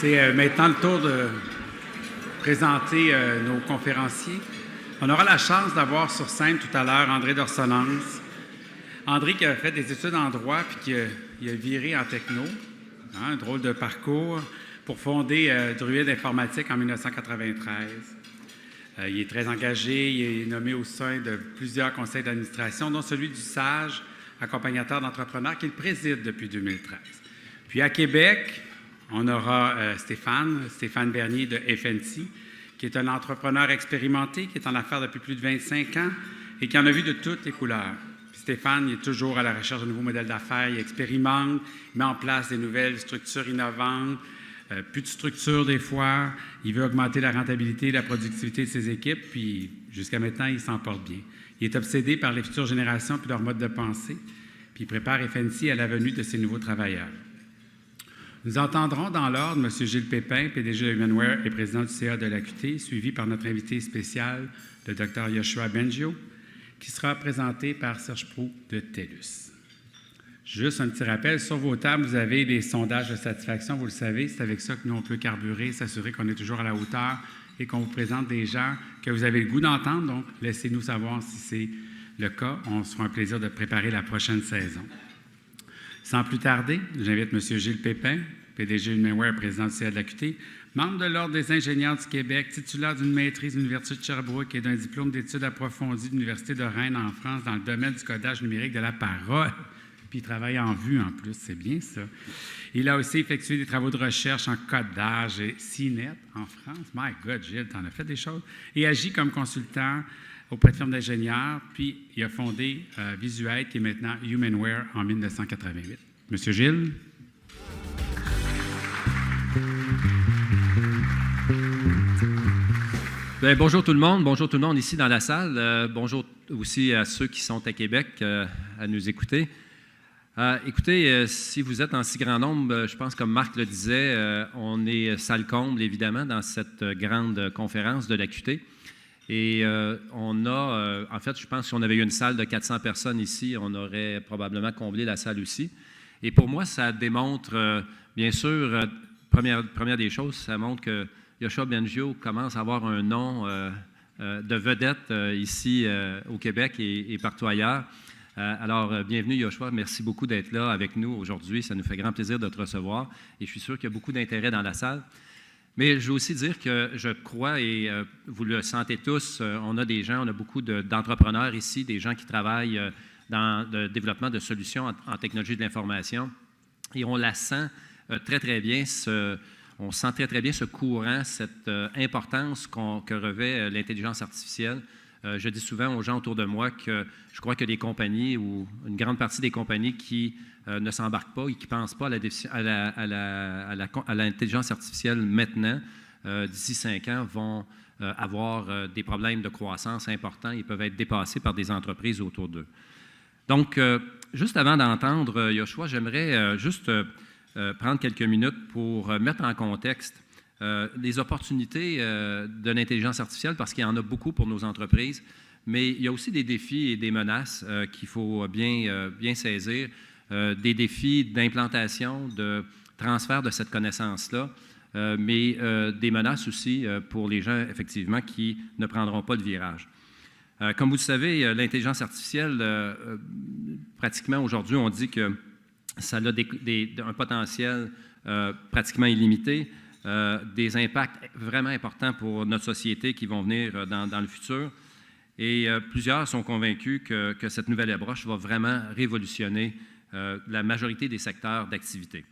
C'est maintenant le tour de présenter nos conférenciers. On aura la chance d'avoir sur scène tout à l'heure André Dorsolance. André qui a fait des études en droit puis qui a viré en techno, un drôle de parcours, pour fonder Druide Informatique en 1993. Il est très engagé, il est nommé au sein de plusieurs conseils d'administration, dont celui du SAGE, accompagnateur d'entrepreneurs, qu'il préside depuis 2013. Puis à Québec, on aura Stéphane Bernier de FNC, qui est un entrepreneur expérimenté, qui est en affaires depuis plus de 25 ans et qui en a vu de toutes les couleurs. Puis Stéphane, il est toujours à la recherche de nouveaux modèles d'affaires, il expérimente, il met en place des nouvelles structures innovantes, plus de structure des fois, il veut augmenter la rentabilité et la productivité de ses équipes, puis jusqu'à maintenant, il s'en porte bien. Il est obsédé par les futures générations puis leur mode de pensée, puis il prépare FNC à la venue de ses nouveaux travailleurs. Nous entendrons dans l'ordre M. Gilles Pépin, PDG de Humanware et président du CA de l'AQT, suivi par notre invité spécial, le Dr Yoshua Bengio, qui sera présenté par Serge Proulx de TELUS. Juste un petit rappel, sur vos tables, vous avez les sondages de satisfaction, vous le savez, c'est avec ça que nous, on peut carburer, s'assurer qu'on est toujours à la hauteur et qu'on vous présente des gens que vous avez le goût d'entendre, donc laissez-nous savoir si c'est le cas. On se fera un plaisir de préparer la prochaine saison. Sans plus tarder, j'invite M. Gilles Pépin, PDG de Humanware, président du CA de l'AQT, membre de l'Ordre des ingénieurs du Québec, titulaire d'une maîtrise de l'Université de Sherbrooke et d'un diplôme d'études approfondies de l'Université de Rennes en France dans le domaine du codage numérique de la parole. Puis il travaille en vue en plus, c'est bien ça. Il a aussi effectué des travaux de recherche en codage et CNET en France. My God, Gilles, t'en as fait des choses. Et agit comme consultant auprès de firmes d'ingénieurs, puis il a fondé Visuaide, qui est maintenant Humanware en 1988. Monsieur Gilles. Bien, bonjour tout le monde ici dans la salle. Bonjour aussi à ceux qui sont à Québec à nous écouter. Écoutez, si vous êtes en si grand nombre, je pense comme Marc le disait, on est salle comble évidemment dans cette grande conférence de l'AQT. Et on a, en fait, je pense que si on avait eu une salle de 400 personnes ici, on aurait probablement comblé la salle aussi. Et pour moi, ça démontre, bien sûr, première des choses, ça montre que Yoshua Bengio commence à avoir un nom de vedette ici au Québec et partout ailleurs. Alors, bienvenue Yoshua, merci beaucoup d'être là avec nous aujourd'hui. Ça nous fait grand plaisir de te recevoir et je suis sûr qu'il y a beaucoup d'intérêt dans la salle. Mais je veux aussi dire que je crois, et vous le sentez tous, on a des gens, on a beaucoup d'entrepreneurs ici, des gens qui travaillent dans le développement de solutions en technologie de l'information. Et on la sent très, très bien, on sent très, très bien ce courant, cette importance que revêt l'intelligence artificielle. Je dis souvent aux gens autour de moi que je crois que les compagnies, ou une grande partie des compagnies qui ne s'embarquent pas et qui ne pensent pas à l'intelligence artificielle maintenant, d'ici 5 ans, vont avoir des problèmes de croissance importants. Ils peuvent être dépassés par des entreprises autour d'eux. Donc, juste avant d'entendre Yoshua, j'aimerais juste prendre quelques minutes pour mettre en contexte les opportunités de l'intelligence artificielle, parce qu'il y en a beaucoup pour nos entreprises, mais il y a aussi des défis et des menaces qu'il faut bien saisir, des défis d'implantation, de transfert de cette connaissance-là, mais des menaces aussi pour les gens, effectivement, qui ne prendront pas le virage. Comme vous le savez, l'intelligence artificielle, pratiquement aujourd'hui, on dit que ça a un potentiel pratiquement illimité, des impacts vraiment importants pour notre société qui vont venir dans le futur. Et plusieurs sont convaincus que cette nouvelle approche va vraiment révolutionner la majorité des secteurs d'activité.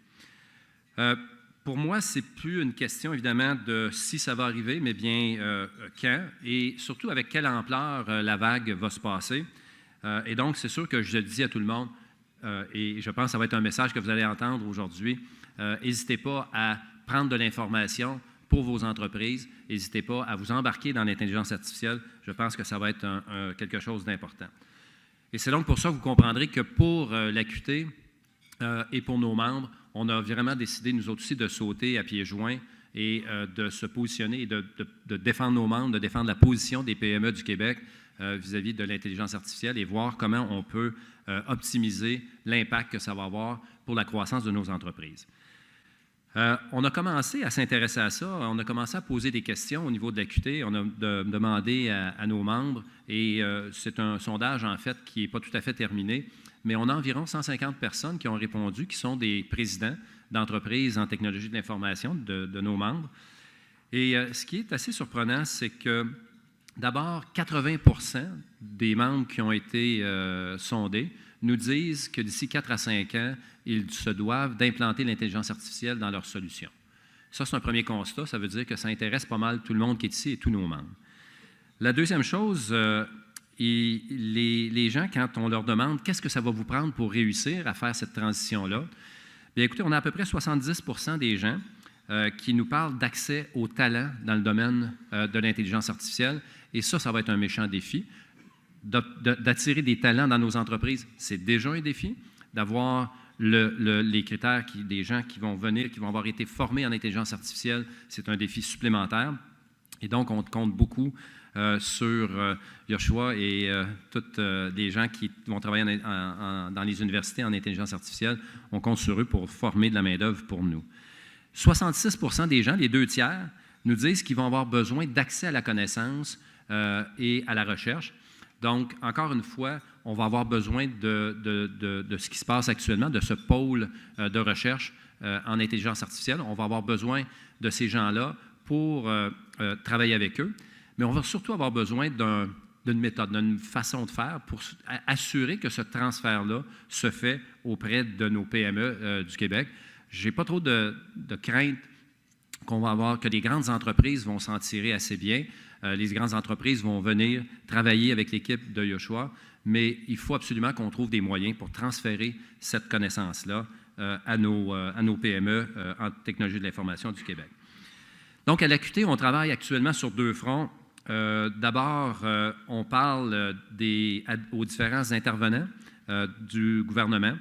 Pour moi, ce n'est plus une question, évidemment, de si ça va arriver, mais bien quand, et surtout avec quelle ampleur la vague va se passer. Et donc, c'est sûr que je le dis à tout le monde, et je pense que ça va être un message que vous allez entendre aujourd'hui, n'hésitez pas à prendre de l'information pour vos entreprises. N'hésitez pas à vous embarquer dans l'intelligence artificielle. Je pense que ça va être quelque chose d'important. Et c'est donc pour ça que vous comprendrez que pour l'AQT et pour nos membres, on a vraiment décidé, nous autres aussi, de sauter à pieds joints et de se positionner et de défendre nos membres, de défendre la position des PME du Québec vis-à-vis de l'intelligence artificielle et voir comment on peut optimiser l'impact que ça va avoir pour la croissance de nos entreprises. On a commencé à s'intéresser à ça. On a commencé à poser des questions au niveau de l'AQT. On a demandé à nos membres, et c'est un sondage, en fait, qui n'est pas tout à fait terminé, mais on a environ 150 personnes qui ont répondu, qui sont des présidents d'entreprises en technologie de l'information de nos membres. Et ce qui est assez surprenant, c'est que, d'abord, 80% des membres qui ont été sondés nous disent que d'ici 4 à 5 ans, ils se doivent d'implanter l'intelligence artificielle dans leurs solutions. Ça, c'est un premier constat. Ça veut dire que ça intéresse pas mal tout le monde qui est ici et tous nos membres. La deuxième chose, les gens, quand on leur demande qu'est-ce que ça va vous prendre pour réussir à faire cette transition-là, bien écoutez, on a à peu près 70% des gens qui nous parlent d'accès aux talents dans le domaine de l'intelligence artificielle. Et ça va être un méchant défi. D'attirer des talents dans nos entreprises, c'est déjà un défi. D'avoir les critères des gens qui vont venir, qui vont avoir été formés en intelligence artificielle, c'est un défi supplémentaire. Et donc, on compte beaucoup sur Yoshua et toutes les gens qui vont travailler dans les universités en intelligence artificielle. On compte sur eux pour former de la main-d'œuvre pour nous. 66% des gens, les 2/3, nous disent qu'ils vont avoir besoin d'accès à la connaissance et à la recherche. Donc, encore une fois, on va avoir besoin de ce qui se passe actuellement, de ce pôle de recherche en intelligence artificielle. On va avoir besoin de ces gens-là pour travailler avec eux, mais on va surtout avoir besoin d'une méthode, d'une façon de faire pour assurer que ce transfert-là se fait auprès de nos PME du Québec. Je n'ai pas trop de crainte qu'on va avoir, que les grandes entreprises vont s'en tirer assez bien. Les grandes entreprises vont venir travailler avec l'équipe de Yoshua, mais il faut absolument qu'on trouve des moyens pour transférer cette connaissance-là à nos PME en technologie de l'information du Québec. Donc, à l'AQT, on travaille actuellement sur 2 fronts. D'abord, on parle aux différents intervenants du gouvernement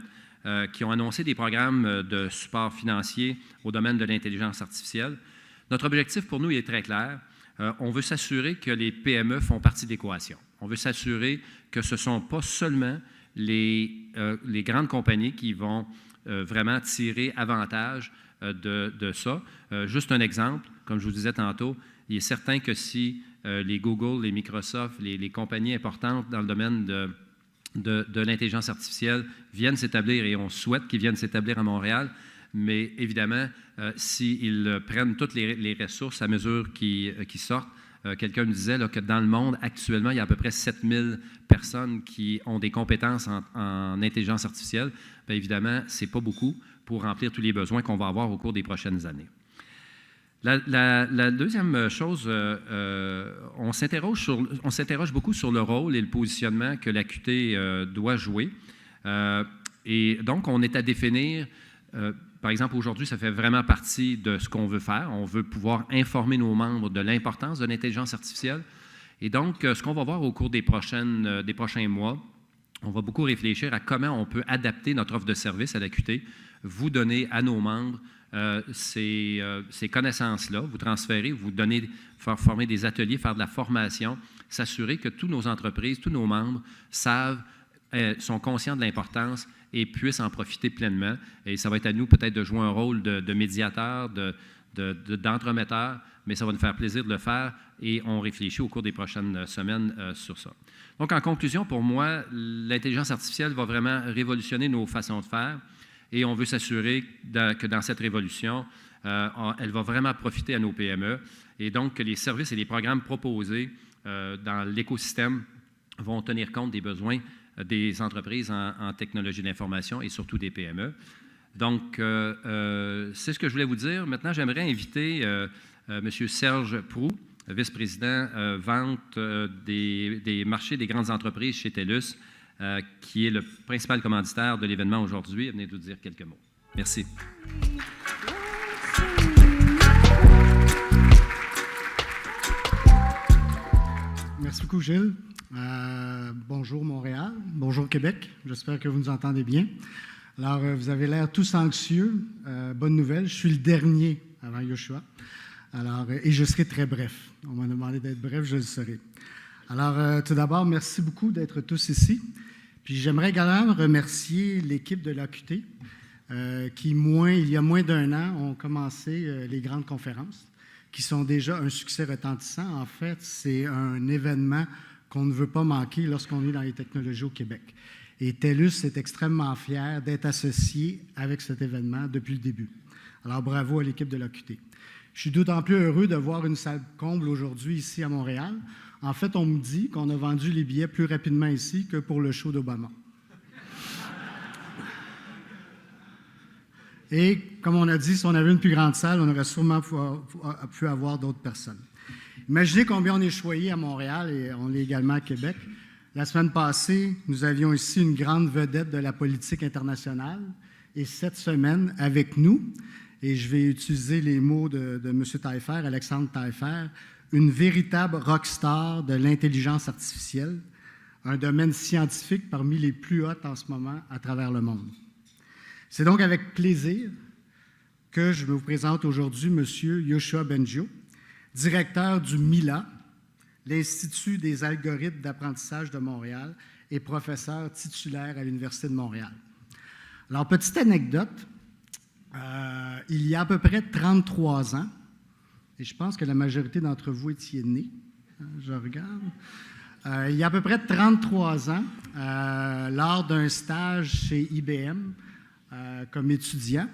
qui ont annoncé des programmes de support financier au domaine de l'intelligence artificielle. Notre objectif pour nous est très clair. On veut s'assurer que les PME font partie de l'équation. On veut s'assurer que ce ne sont pas seulement les grandes compagnies qui vont vraiment tirer avantage de ça. Juste un exemple, comme je vous disais tantôt, il est certain que si les Google, les Microsoft, les compagnies importantes dans le domaine de l'intelligence artificielle viennent s'établir, et on souhaite qu'ils viennent s'établir à Montréal, mais évidemment, s'ils prennent toutes les ressources à mesure qu'ils sortent, quelqu'un me disait là, que dans le monde, actuellement, il y a à peu près 7000 personnes qui ont des compétences en intelligence artificielle. Bien évidemment, ce n'est pas beaucoup pour remplir tous les besoins qu'on va avoir au cours des prochaines années. La deuxième chose, on s'interroge beaucoup sur le rôle et le positionnement que l'AQT doit jouer. Et donc, on est à définir, par exemple, aujourd'hui, ça fait vraiment partie de ce qu'on veut faire. On veut pouvoir informer nos membres de l'importance de l'intelligence artificielle. Et donc, ce qu'on va voir au cours des prochains mois, on va beaucoup réfléchir à comment on peut adapter notre offre de service à l'AQT, vous donner à nos membres ces connaissances-là, vous transférer, vous donner, faire former des ateliers, faire de la formation, s'assurer que toutes nos entreprises, tous nos membres savent, sont conscients de l'importance et puissent en profiter pleinement. Et ça va être à nous peut-être de jouer un rôle de médiateur, d'entremetteur, mais ça va nous faire plaisir de le faire et on réfléchit au cours des prochaines semaines sur ça. Donc, en conclusion, pour moi, l'intelligence artificielle va vraiment révolutionner nos façons de faire. Et on veut s'assurer que dans cette révolution, elle va vraiment profiter à nos PME et donc que les services et les programmes proposés dans l'écosystème vont tenir compte des besoins des entreprises en technologie de l'information et surtout des PME. Donc, c'est ce que je voulais vous dire. Maintenant, j'aimerais inviter M. Serge Proulx, vice-président vente des marchés des grandes entreprises chez TELUS, qui est le principal commanditaire de l'événement aujourd'hui. Venez nous dire quelques mots. Merci. Merci beaucoup, Gilles. Bonjour Montréal, bonjour Québec. J'espère que vous nous entendez bien. Alors, vous avez l'air tous anxieux. Bonne nouvelle, je suis le dernier avant Yoshua. Alors, et je serai très bref. On m'a demandé d'être bref, je le serai. Alors, tout d'abord, merci beaucoup d'être tous ici. Puis j'aimerais également remercier l'équipe de l'AQT qui, il y a moins d'un an, ont commencé les grandes conférences, qui sont déjà un succès retentissant. En fait, c'est un événement qu'on ne veut pas manquer lorsqu'on est dans les technologies au Québec. Et TELUS est extrêmement fier d'être associé avec cet événement depuis le début. Alors, bravo à l'équipe de l'OQT. Je suis d'autant plus heureux de voir une salle comble aujourd'hui ici à Montréal. En fait, on me dit qu'on a vendu les billets plus rapidement ici que pour le show d'Obama. Et comme on a dit, si on avait une plus grande salle, on aurait sûrement pu avoir d'autres personnes. Imaginez combien on est choyés à Montréal et on l'est également à Québec. La semaine passée, nous avions ici une grande vedette de la politique internationale. Et cette semaine, avec nous, et je vais utiliser les mots de M. Taillefer, Alexandre Taillefer, une véritable rockstar de l'intelligence artificielle, un domaine scientifique parmi les plus hauts en ce moment à travers le monde. C'est donc avec plaisir que je vous présente aujourd'hui M. Yoshua Bengio, directeur du MILA, l'Institut des algorithmes d'apprentissage de Montréal, et professeur titulaire à l'Université de Montréal. Alors, petite anecdote, il y a à peu près 33 ans, et je pense que la majorité d'entre vous étiez nés, je regarde, il y a à peu près 33 ans, lors d'un stage chez IBM comme étudiant,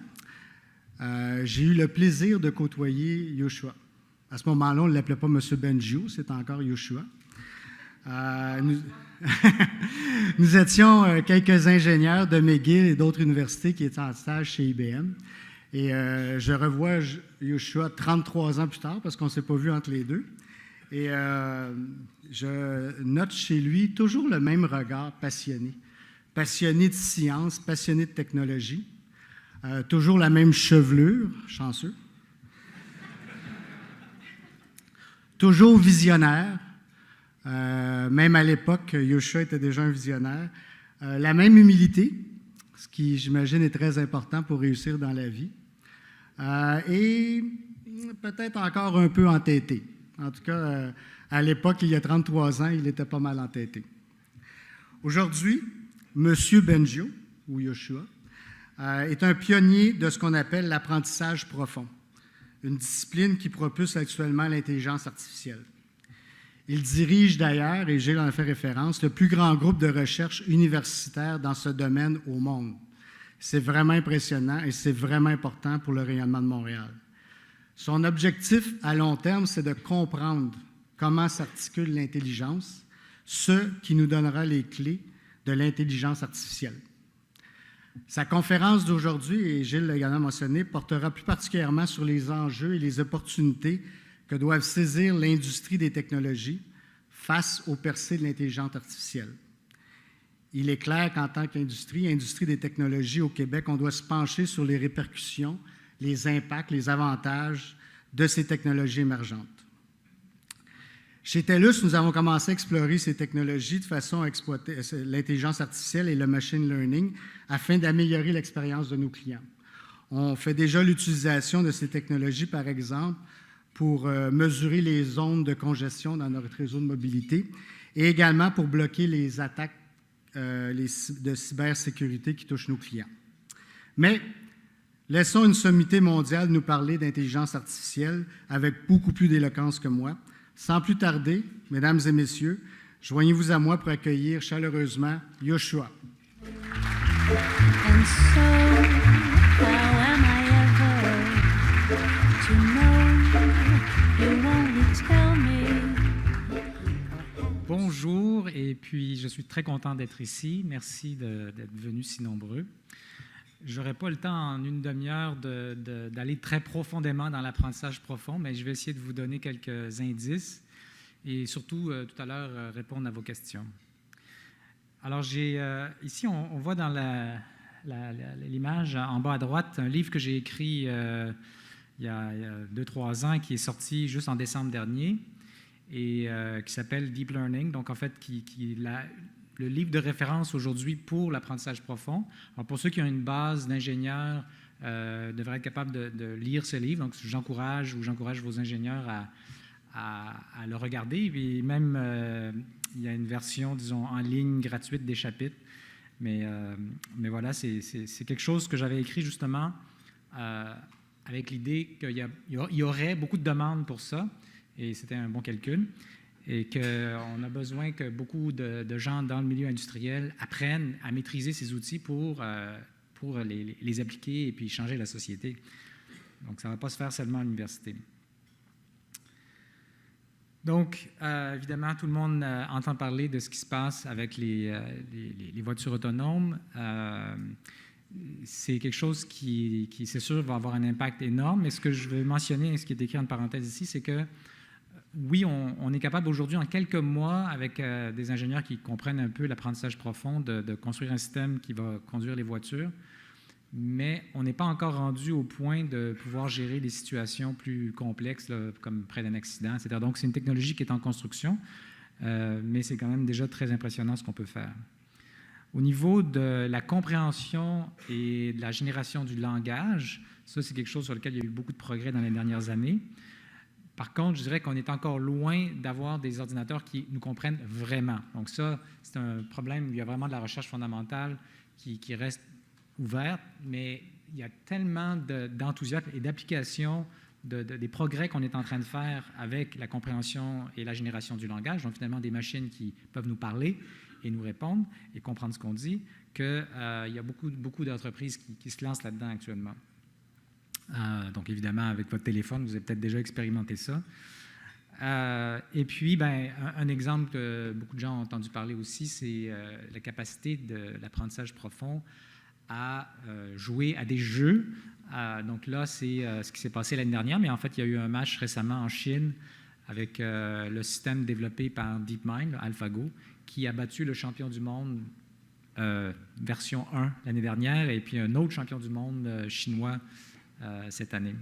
j'ai eu le plaisir de côtoyer Yoshua. À ce moment-là, on ne l'appelait pas M. Bengio, c'est encore Yoshua. Nous étions quelques ingénieurs de McGill et d'autres universités qui étaient en stage chez IBM. Et je revois Yoshua 33 ans plus tard, parce qu'on ne s'est pas vu entre les deux. Et je note chez lui toujours le même regard passionné. Passionné de science, passionné de technologie. Toujours la même chevelure, chanceux. Toujours visionnaire. Même à l'époque, Yoshua était déjà un visionnaire. La même humilité, ce qui, j'imagine, est très important pour réussir dans la vie. Et peut-être encore un peu entêté. En tout cas, à l'époque, il y a 33 ans, il était pas mal entêté. Aujourd'hui, M. Bengio, ou Yoshua, est un pionnier de ce qu'on appelle l'apprentissage profond, une discipline qui propulse actuellement l'intelligence artificielle. Il dirige d'ailleurs, et Gilles en a fait référence, le plus grand groupe de recherche universitaire dans ce domaine au monde. C'est vraiment impressionnant et c'est vraiment important pour le rayonnement de Montréal. Son objectif à long terme, c'est de comprendre comment s'articule l'intelligence, ce qui nous donnera les clés de l'intelligence artificielle. Sa conférence d'aujourd'hui, et Gilles l'a également mentionné, portera plus particulièrement sur les enjeux et les opportunités que doivent saisir l'industrie des technologies face aux percées de l'intelligence artificielle. Il est clair qu'en tant qu'industrie, industrie des technologies au Québec, on doit se pencher sur les répercussions, les impacts, les avantages de ces technologies émergentes. Chez TELUS, nous avons commencé à explorer ces technologies de façon à exploiter l'intelligence artificielle et le machine learning afin d'améliorer l'expérience de nos clients. On fait déjà l'utilisation de ces technologies, par exemple, pour mesurer les ondes de congestion dans notre réseau de mobilité et également pour bloquer les attaques de cybersécurité qui touchent nos clients. Mais laissons une sommité mondiale nous parler d'intelligence artificielle avec beaucoup plus d'éloquence que moi. Sans plus tarder, mesdames et messieurs, joignez-vous à moi pour accueillir chaleureusement Yoshua. And so, how am I ever to know you only tell me? Bonjour, et puis je suis très content d'être ici. Merci d'être venus si nombreux. Je n'aurai pas le temps en une demi-heure d'aller très profondément dans l'apprentissage profond, mais je vais essayer de vous donner quelques indices et surtout, tout à l'heure, répondre à vos questions. Alors, ici, on voit dans l'image en bas à droite un livre que j'ai écrit il y a 2-3 ans, qui est sorti juste en décembre dernier et qui s'appelle Deep Learning, donc en fait, qui est le livre de référence aujourd'hui pour l'apprentissage profond. Alors, pour ceux qui ont une base d'ingénieurs, devraient être capables de lire ce livre. Donc, j'encourage vos ingénieurs à le regarder. Et même, il y a une version, disons, en ligne gratuite des chapitres. Mais voilà, c'est quelque chose que j'avais écrit justement avec l'idée qu'il y aurait beaucoup de demandes pour ça, et c'était un bon calcul, et qu'on a besoin que beaucoup de gens dans le milieu industriel apprennent à maîtriser ces outils pour les appliquer et puis changer la société. Donc, ça ne va pas se faire seulement à l'université. Donc, évidemment, tout le monde entend parler de ce qui se passe avec les voitures autonomes. C'est quelque chose qui, c'est sûr, va avoir un impact énorme. Mais ce que je veux mentionner, ce qui est écrit en parenthèse ici, c'est que oui, on est capable aujourd'hui, en quelques mois, avec des ingénieurs qui comprennent un peu l'apprentissage profond, de construire un système qui va conduire les voitures. Mais on n'est pas encore rendu au point de pouvoir gérer des situations plus complexes, là, comme près d'un accident, etc. Donc, c'est une technologie qui est en construction, mais c'est quand même déjà très impressionnant ce qu'on peut faire. Au niveau de la compréhension et de la génération du langage, ça, c'est quelque chose sur lequel il y a eu beaucoup de progrès dans les dernières années. Par contre, je dirais qu'on est encore loin d'avoir des ordinateurs qui nous comprennent vraiment. Donc ça, c'est un problème où il y a vraiment de la recherche fondamentale qui reste ouverte, mais il y a tellement d'enthousiasme et d'application des progrès qu'on est en train de faire avec la compréhension et la génération du langage, donc finalement des machines qui peuvent nous parler et nous répondre et comprendre ce qu'on dit, qu'il y a beaucoup d'entreprises qui se lancent là-dedans actuellement. Donc évidemment, avec votre téléphone, vous avez peut-être déjà expérimenté ça. Et puis, un exemple que beaucoup de gens ont entendu parler aussi, c'est la capacité de l'apprentissage profond à jouer à des jeux. Donc là, c'est ce qui s'est passé l'année dernière, mais en fait, il y a eu un match récemment en Chine avec le système développé par DeepMind, AlphaGo, qui a battu le champion du monde version 1 l'année dernière, et puis un autre champion du monde chinois cette année.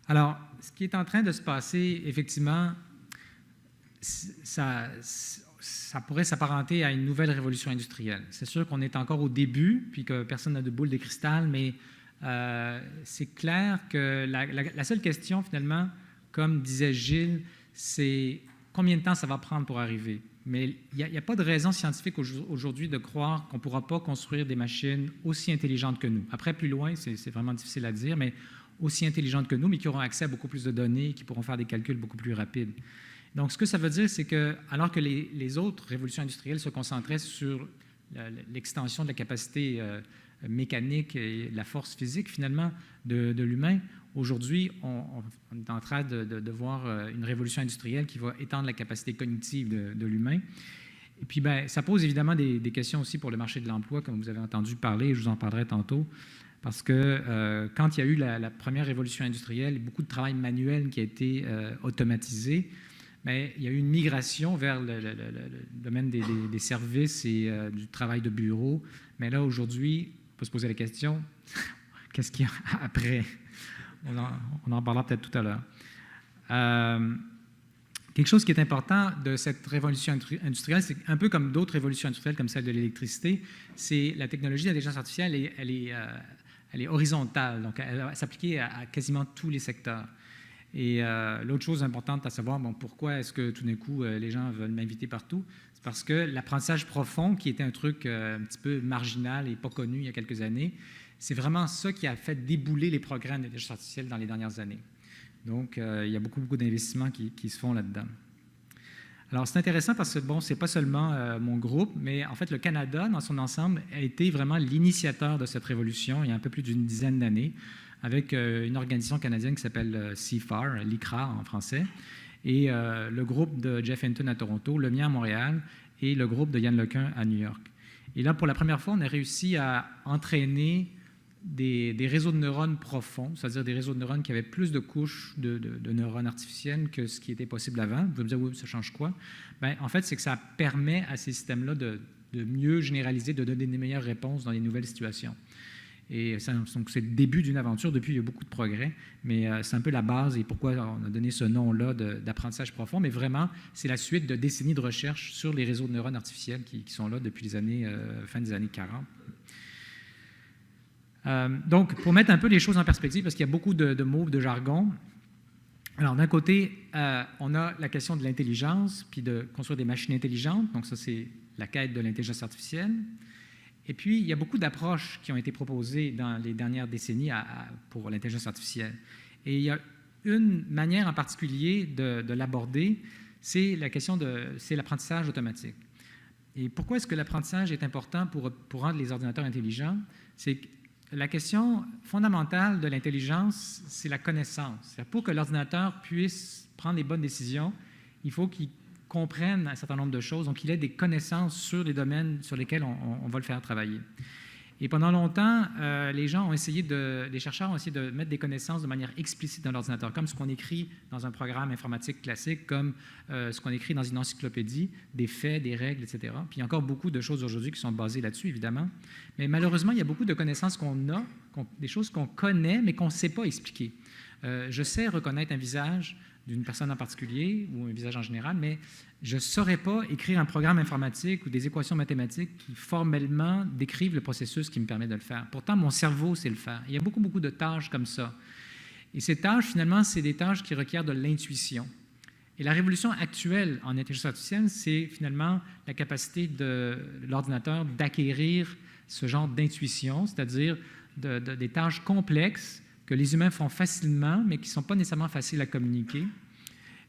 Alors, ce qui est en train de se passer, effectivement, ça pourrait s'apparenter à une nouvelle révolution industrielle. C'est sûr qu'on est encore au début, puis que personne n'a de boule de cristal, mais c'est clair que la seule question, finalement, comme disait Gilles, c'est combien de temps ça va prendre pour arriver. Mais il n'y a pas de raison scientifique aujourd'hui de croire qu'on ne pourra pas construire des machines aussi intelligentes que nous. Après, plus loin, c'est vraiment difficile à dire, mais aussi intelligentes que nous, mais qui auront accès à beaucoup plus de données, qui pourront faire des calculs beaucoup plus rapides. Donc, ce que ça veut dire, c'est que, alors que les autres révolutions industrielles se concentraient sur l'extension de la capacité mécanique et la force physique, finalement, de l'humain, aujourd'hui, on est en train de voir une révolution industrielle qui va étendre la capacité cognitive de l'humain. Et puis, ça pose évidemment des questions aussi pour le marché de l'emploi, comme vous avez entendu parler, et je vous en parlerai tantôt, parce que quand il y a eu la première révolution industrielle, beaucoup de travail manuel qui a été automatisé, mais il y a eu une migration vers le domaine des services et du travail de bureau. Mais là, aujourd'hui, on peut se poser la question, qu'est-ce qu'il y a après? On en parlera peut-être tout à l'heure. Quelque chose qui est important de cette révolution industrielle, c'est un peu comme d'autres révolutions industrielles, comme celle de l'électricité, c'est la technologie d'intelligence artificielle, elle est horizontale, donc elle va s'appliquer à quasiment tous les secteurs. Et l'autre chose importante à savoir, pourquoi est-ce que tout d'un coup les gens veulent m'inviter partout? C'est parce que l'apprentissage profond, qui était un truc un petit peu marginal et pas connu il y a quelques années, c'est vraiment ça qui a fait débouler les progrès d'intelligence artificielle dans les dernières années. Donc, il y a beaucoup d'investissements qui se font là-dedans. Alors, c'est intéressant parce que, ce n'est pas seulement mon groupe, mais en fait, le Canada, dans son ensemble, a été vraiment l'initiateur de cette révolution il y a un peu plus d'une dizaine d'années, avec une organisation canadienne qui s'appelle CIFAR, l'ICRA en français, et le groupe de Jeff Hinton à Toronto, le mien à Montréal, et le groupe de Yann Lequin à New York. Et là, pour la première fois, on a réussi à entraîner des réseaux de neurones profonds, c'est-à-dire des réseaux de neurones qui avaient plus de couches de neurones artificiels que ce qui était possible avant. Vous allez me dire, oui, ça change quoi? En fait, c'est que ça permet à ces systèmes-là de mieux généraliser, de donner des meilleures réponses dans les nouvelles situations. Et donc, c'est le début d'une aventure. Depuis, il y a beaucoup de progrès, mais c'est un peu la base et pourquoi on a donné ce nom-là d'apprentissage profond. Mais vraiment, c'est la suite de décennies de recherche sur les réseaux de neurones artificiels qui sont là depuis les fin des années 40. Donc, pour mettre un peu les choses en perspective, parce qu'il y a beaucoup de mots, de jargon, Alors, d'un côté, on a la question de l'intelligence, puis de construire des machines intelligentes. Donc, ça, c'est la quête de l'intelligence artificielle. Et puis, il y a beaucoup d'approches qui ont été proposées dans les dernières décennies pour l'intelligence artificielle. Et il y a une manière en particulier de l'aborder, c'est l'apprentissage automatique. Et pourquoi est-ce que l'apprentissage est important pour rendre les ordinateurs intelligents? C'est que la question fondamentale de l'intelligence, c'est la connaissance. Pour que l'ordinateur puisse prendre les bonnes décisions, il faut qu'il comprenne un certain nombre de choses, donc il ait des connaissances sur les domaines sur lesquels on va le faire travailler. Et pendant longtemps, les chercheurs ont essayé de mettre des connaissances de manière explicite dans l'ordinateur, comme ce qu'on écrit dans un programme informatique classique, comme ce qu'on écrit dans une encyclopédie, des faits, des règles, etc. Puis il y a encore beaucoup de choses aujourd'hui qui sont basées là-dessus, évidemment. Mais malheureusement, il y a beaucoup de connaissances qu'on a, des choses qu'on connaît, mais qu'on ne sait pas expliquer. Je sais reconnaître un visage d'une personne en particulier ou un visage en général, mais je ne saurais pas écrire un programme informatique ou des équations mathématiques qui formellement décrivent le processus qui me permet de le faire. Pourtant, mon cerveau sait le faire. Il y a beaucoup, beaucoup de tâches comme ça. Et ces tâches, finalement, c'est des tâches qui requièrent de l'intuition. Et la révolution actuelle en intelligence artificielle, c'est finalement la capacité de l'ordinateur d'acquérir ce genre d'intuition, c'est-à-dire des tâches complexes que les humains font facilement, mais qui ne sont pas nécessairement faciles à communiquer.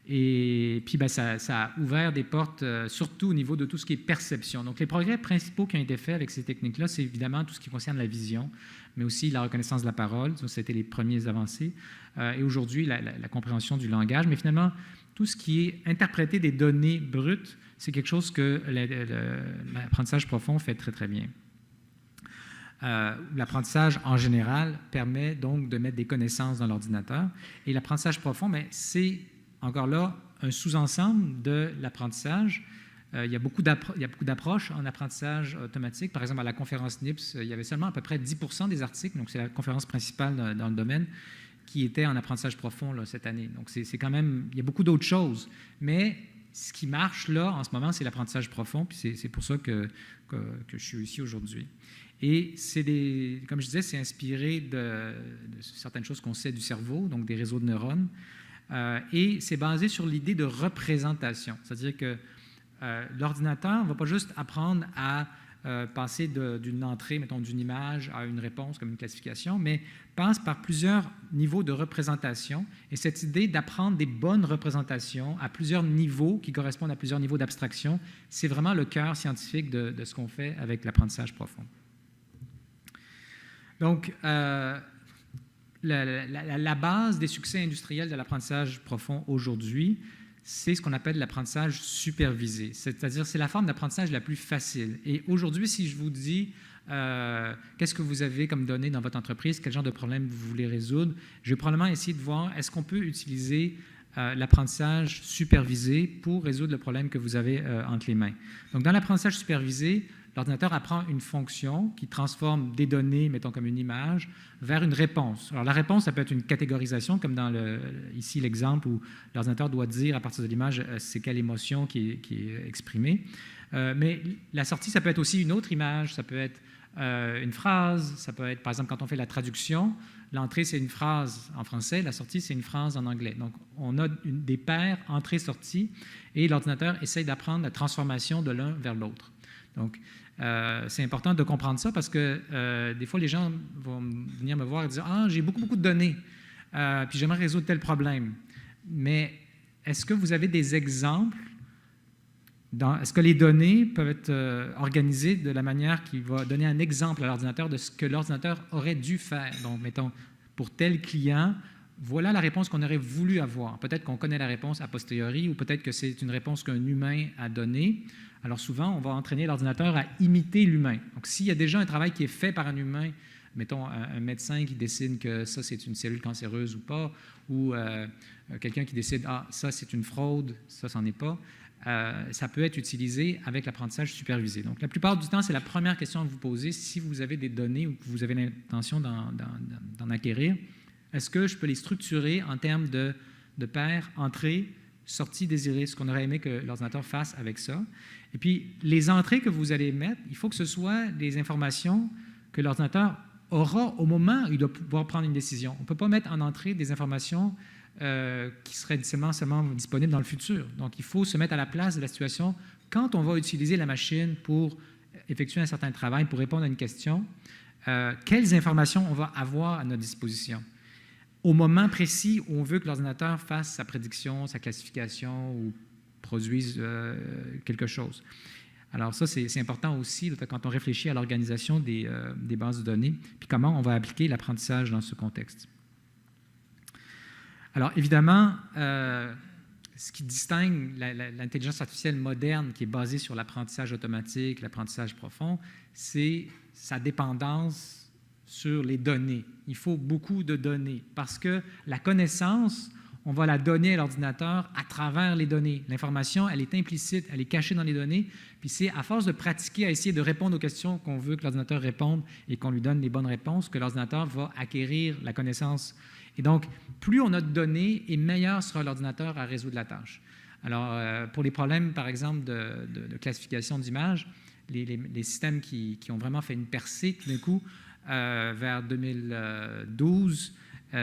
Et puis, ça a ouvert des portes, surtout au niveau de tout ce qui est perception. Donc, les progrès principaux qui ont été faits avec ces techniques-là, c'est évidemment tout ce qui concerne la vision, mais aussi la reconnaissance de la parole. Ça, c'était les premiers avancées. Et aujourd'hui, la compréhension du langage. Mais finalement, tout ce qui est interpréter des données brutes, c'est quelque chose que l'apprentissage profond fait très, très bien. L'apprentissage, en général, permet donc de mettre des connaissances dans l'ordinateur. Et l'apprentissage profond, c'est encore là un sous-ensemble de l'apprentissage. Il y a beaucoup d'approches en apprentissage automatique. Par exemple, à la conférence NIPS, il y avait seulement à peu près 10% des articles, donc c'est la conférence principale dans le domaine, qui étaient en apprentissage profond là, cette année. Donc c'est quand même, il y a beaucoup d'autres choses. Mais ce qui marche là, en ce moment, c'est l'apprentissage profond, puis c'est pour ça que je suis ici aujourd'hui. Et comme je disais, c'est inspiré de certaines choses qu'on sait du cerveau, donc des réseaux de neurones. Et c'est basé sur l'idée de représentation. C'est-à-dire que l'ordinateur ne va pas juste apprendre à passer d'une entrée, mettons, d'une image à une réponse comme une classification, mais passe par plusieurs niveaux de représentation. Et cette idée d'apprendre des bonnes représentations à plusieurs niveaux qui correspondent à plusieurs niveaux d'abstraction, c'est vraiment le cœur scientifique de ce qu'on fait avec l'apprentissage profond. Donc, la base des succès industriels de l'apprentissage profond aujourd'hui, c'est ce qu'on appelle l'apprentissage supervisé. C'est-à-dire, c'est la forme d'apprentissage la plus facile. Et aujourd'hui, si je vous dis qu'est-ce que vous avez comme données dans votre entreprise, quel genre de problème vous voulez résoudre, je vais probablement essayer de voir est-ce qu'on peut utiliser l'apprentissage supervisé pour résoudre le problème que vous avez entre les mains. Donc, dans l'apprentissage supervisé, l'ordinateur apprend une fonction qui transforme des données, mettons comme une image, vers une réponse. Alors la réponse, ça peut être une catégorisation, comme dans ici l'exemple où l'ordinateur doit dire à partir de l'image c'est quelle émotion qui est exprimée. Mais la sortie, ça peut être aussi une autre image, ça peut être une phrase, ça peut être, par exemple, quand on fait la traduction, l'entrée, c'est une phrase en français, la sortie, c'est une phrase en anglais. Donc, on a des paires entrée-sortie et l'ordinateur essaye d'apprendre la transformation de l'un vers l'autre. Donc, c'est important de comprendre ça parce que des fois, les gens vont venir me voir et dire « Ah, j'ai beaucoup de données, puis j'aimerais résoudre tel problème. » Mais est-ce que vous avez des exemples? Est-ce que les données peuvent être organisées de la manière qui va donner un exemple à l'ordinateur de ce que l'ordinateur aurait dû faire? Donc, mettons, pour tel client, voilà la réponse qu'on aurait voulu avoir. Peut-être qu'on connaît la réponse a posteriori ou peut-être que c'est une réponse qu'un humain a donnée. Alors souvent, on va entraîner l'ordinateur à imiter l'humain. Donc s'il y a déjà un travail qui est fait par un humain, mettons un médecin qui décide que ça c'est une cellule cancéreuse ou pas, ou quelqu'un qui décide « Ah, ça c'est une fraude, ça c'en est pas », ça peut être utilisé avec l'apprentissage supervisé. Donc la plupart du temps, c'est la première question que vous posez si vous avez des données ou que vous avez l'intention d'en acquérir. Est-ce que je peux les structurer en termes de paires, entrées, sorties désirées, ce qu'on aurait aimé que l'ordinateur fasse avec ça? Et puis, les entrées que vous allez mettre, il faut que ce soit des informations que l'ordinateur aura au moment où il doit pouvoir prendre une décision. On ne peut pas mettre en entrée des informations qui seraient seulement disponibles dans le futur. Donc, il faut se mettre à la place de la situation quand on va utiliser la machine pour effectuer un certain travail, pour répondre à une question, quelles informations on va avoir à notre disposition au moment précis où on veut que l'ordinateur fasse sa prédiction, sa classification ou produise quelque chose. Alors ça, c'est important aussi quand on réfléchit à l'organisation des bases de données, puis comment on va appliquer l'apprentissage dans ce contexte. Alors évidemment, ce qui distingue l'intelligence artificielle moderne qui est basée sur l'apprentissage automatique, l'apprentissage profond, c'est sa dépendance sur les données. Il faut beaucoup de données parce que la connaissance, on va la donner à l'ordinateur à travers les données. L'information, elle est implicite, elle est cachée dans les données, puis c'est à force de pratiquer à essayer de répondre aux questions qu'on veut que l'ordinateur réponde et qu'on lui donne les bonnes réponses que l'ordinateur va acquérir la connaissance. Et donc, plus on a de données, et meilleur sera l'ordinateur à résoudre la tâche. Alors, pour les problèmes, par exemple, de classification d'images, les systèmes qui ont vraiment fait une percée, tout d'un coup, vers 2012,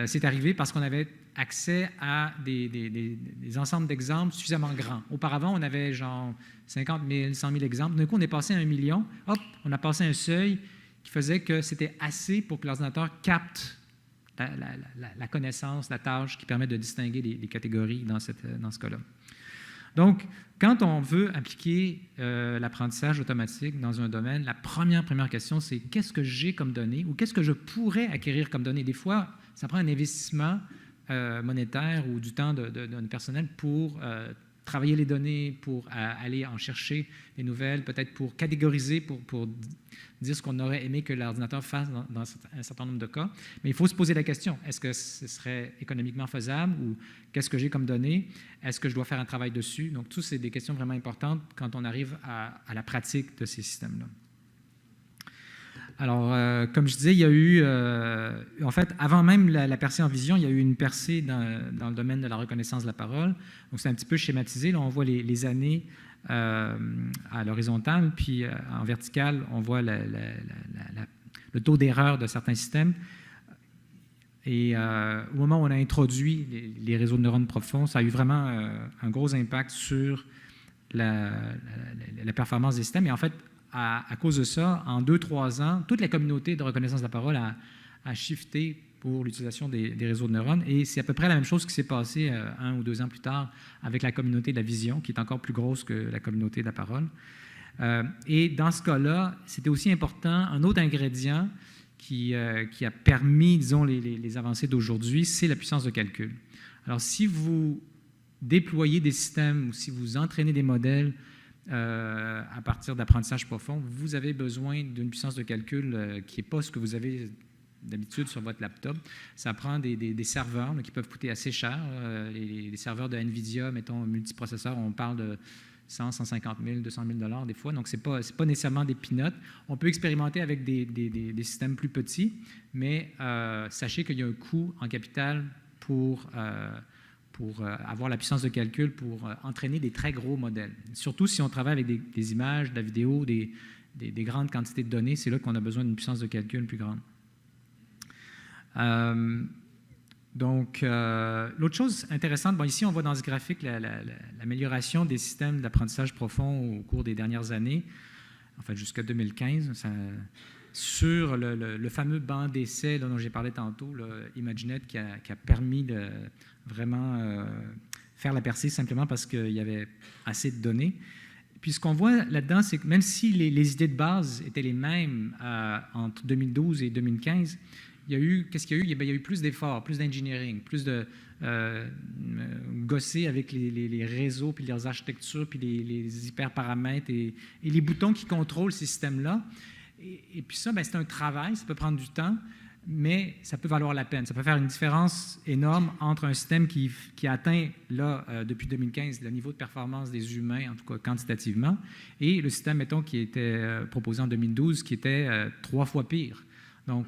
c'est arrivé parce qu'on avait accès à des ensembles d'exemples suffisamment grands. Auparavant, on avait genre 50 000, 100 000 exemples. D'un coup, on est passé à 1 million. Hop, on a passé un seuil qui faisait que c'était assez pour que l'ordinateur capte la connaissance, la tâche qui permet de distinguer les catégories dans ce cas-là. Donc, quand on veut appliquer l'apprentissage automatique dans un domaine, la première question, c'est qu'est-ce que j'ai comme données ou qu'est-ce que je pourrais acquérir comme données? Des fois, ça prend un investissement monétaire ou du temps d'un personnel pour travailler les données, pour aller en chercher des nouvelles, peut-être pour catégoriser, pour dire ce qu'on aurait aimé que l'ordinateur fasse dans un certain nombre de cas. Mais il faut se poser la question, est-ce que ce serait économiquement faisable ou qu'est-ce que j'ai comme données? Est-ce que je dois faire un travail dessus? Donc, tout, c'est des questions vraiment importantes quand on arrive à la pratique de ces systèmes-là. Alors, comme je disais, il y a eu, en fait, avant même la percée en vision, il y a eu une percée dans le domaine de la reconnaissance de la parole. Donc, c'est un petit peu schématisé. Là, on voit les années à l'horizontale, puis en verticale, on voit le taux d'erreur de certains systèmes. Et au moment où on a introduit les réseaux de neurones profonds, ça a eu vraiment un gros impact sur la performance des systèmes. Et en fait, à cause de ça, en 2-3 ans, toute la communauté de reconnaissance de la parole a shifté pour l'utilisation des réseaux de neurones. Et c'est à peu près la même chose qui s'est passé 1 ou 2 ans plus tard avec la communauté de la vision, qui est encore plus grosse que la communauté de la parole. Et dans ce cas-là, c'était aussi important, un autre ingrédient qui a permis, disons, les avancées d'aujourd'hui, c'est la puissance de calcul. Alors, si vous déployez des systèmes ou si vous entraînez des modèles à partir d'apprentissage profond, vous avez besoin d'une puissance de calcul qui n'est pas ce que vous avez d'habitude sur votre laptop. Ça prend des serveurs qui peuvent coûter assez cher. Les serveurs de NVIDIA, mettons, multiprocesseurs, on parle de 100, 150 000, 200 000 des fois. Donc, ce n'est pas nécessairement des peanuts. On peut expérimenter avec des systèmes plus petits, mais sachez qu'il y a un coût en capital pour avoir la puissance de calcul, pour entraîner des très gros modèles. Surtout si on travaille avec des images, de la vidéo, des grandes quantités de données, c'est là qu'on a besoin d'une puissance de calcul plus grande. L'autre chose intéressante, ici on voit dans ce graphique l'amélioration des systèmes d'apprentissage profond au cours des dernières années, en fait jusqu'à 2015, sur le fameux banc d'essai dont j'ai parlé tantôt, ImageNet, qui a permis de vraiment faire la percée simplement parce qu'il y avait assez de données. Puis ce qu'on voit là-dedans, c'est que même si les idées de base étaient les mêmes entre 2012 et 2015, qu'est-ce qu'il y a eu? Il y a eu plus d'efforts, plus d'engineering, plus de gosser avec les réseaux, puis leurs architectures, puis les hyperparamètres et les boutons qui contrôlent ces systèmes-là. Et puis ça, c'est un travail, ça peut prendre du temps, mais ça peut valoir la peine. Ça peut faire une différence énorme entre un système qui a atteint, depuis 2015, le niveau de performance des humains, en tout cas quantitativement, et le système, mettons, qui était proposé en 2012, qui était 3 fois pire. Donc,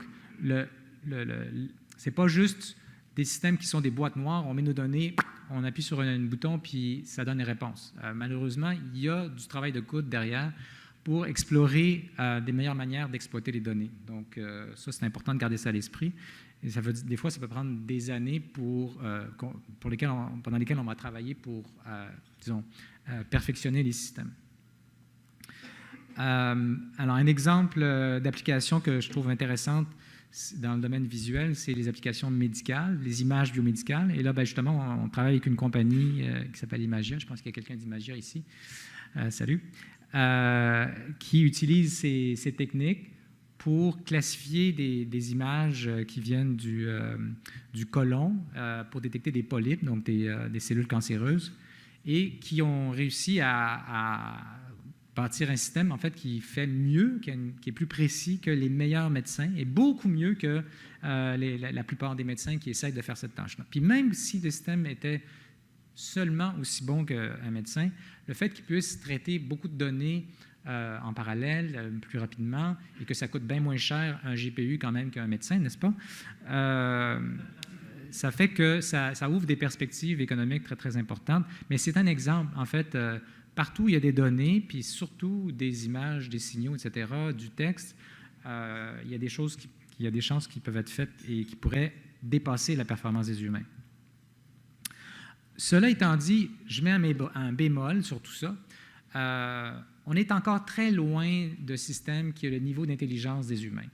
c'est pas juste des systèmes qui sont des boîtes noires, on met nos données, on appuie sur un bouton, puis ça donne les réponses. Malheureusement, il y a du travail de code derrière pour explorer des meilleures manières d'exploiter les données. Donc, ça, c'est important de garder ça à l'esprit. Et ça veut dire, des fois, ça peut prendre des années pendant lesquelles on va travailler pour, disons, perfectionner les systèmes. Alors, un exemple d'application que je trouve intéressante dans le domaine visuel, c'est les applications médicales, les images biomédicales. Et là, ben, justement, on travaille avec une compagnie qui s'appelle Imagia. Je pense qu'il y a quelqu'un d'Imagia ici. Salut. Qui utilise ces techniques pour classifier des images qui viennent du côlon pour détecter des polypes, donc des cellules cancéreuses, et qui ont réussi à bâtir un système en fait qui fait mieux, qui est plus précis que les meilleurs médecins et beaucoup mieux que la plupart des médecins qui essayent de faire cette tâche-là. Puis même si le système était seulement aussi bon qu'un médecin, le fait qu'il puisse traiter beaucoup de données en parallèle, plus rapidement, et que ça coûte bien moins cher un GPU quand même qu'un médecin, n'est-ce pas? Ça fait que ça ouvre des perspectives économiques très, très importantes. Mais c'est un exemple, en fait, partout où il y a des données, puis surtout des images, des signaux, etc., du texte, il y a des choses il y a des chances qui peuvent être faites et qui pourraient dépasser la performance des humains. Cela étant dit, je mets un bémol sur tout ça. On est encore très loin de systèmes qui ont le niveau d'intelligence des humains.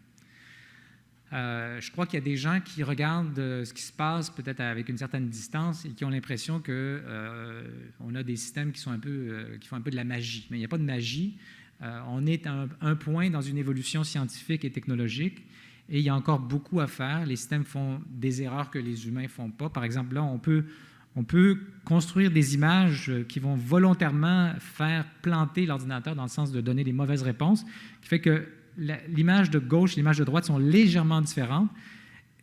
Je crois qu'il y a des gens qui regardent ce qui se passe peut-être avec une certaine distance et qui ont l'impression qu'on a des systèmes qui font un peu de la magie. Mais il n'y a pas de magie. On est à un point dans une évolution scientifique et technologique et il y a encore beaucoup à faire. Les systèmes font des erreurs que les humains ne font pas. Par exemple, là, on peut construire des images qui vont volontairement faire planter l'ordinateur dans le sens de donner les mauvaises réponses, qui fait que l'image de gauche et l'image de droite sont légèrement différentes,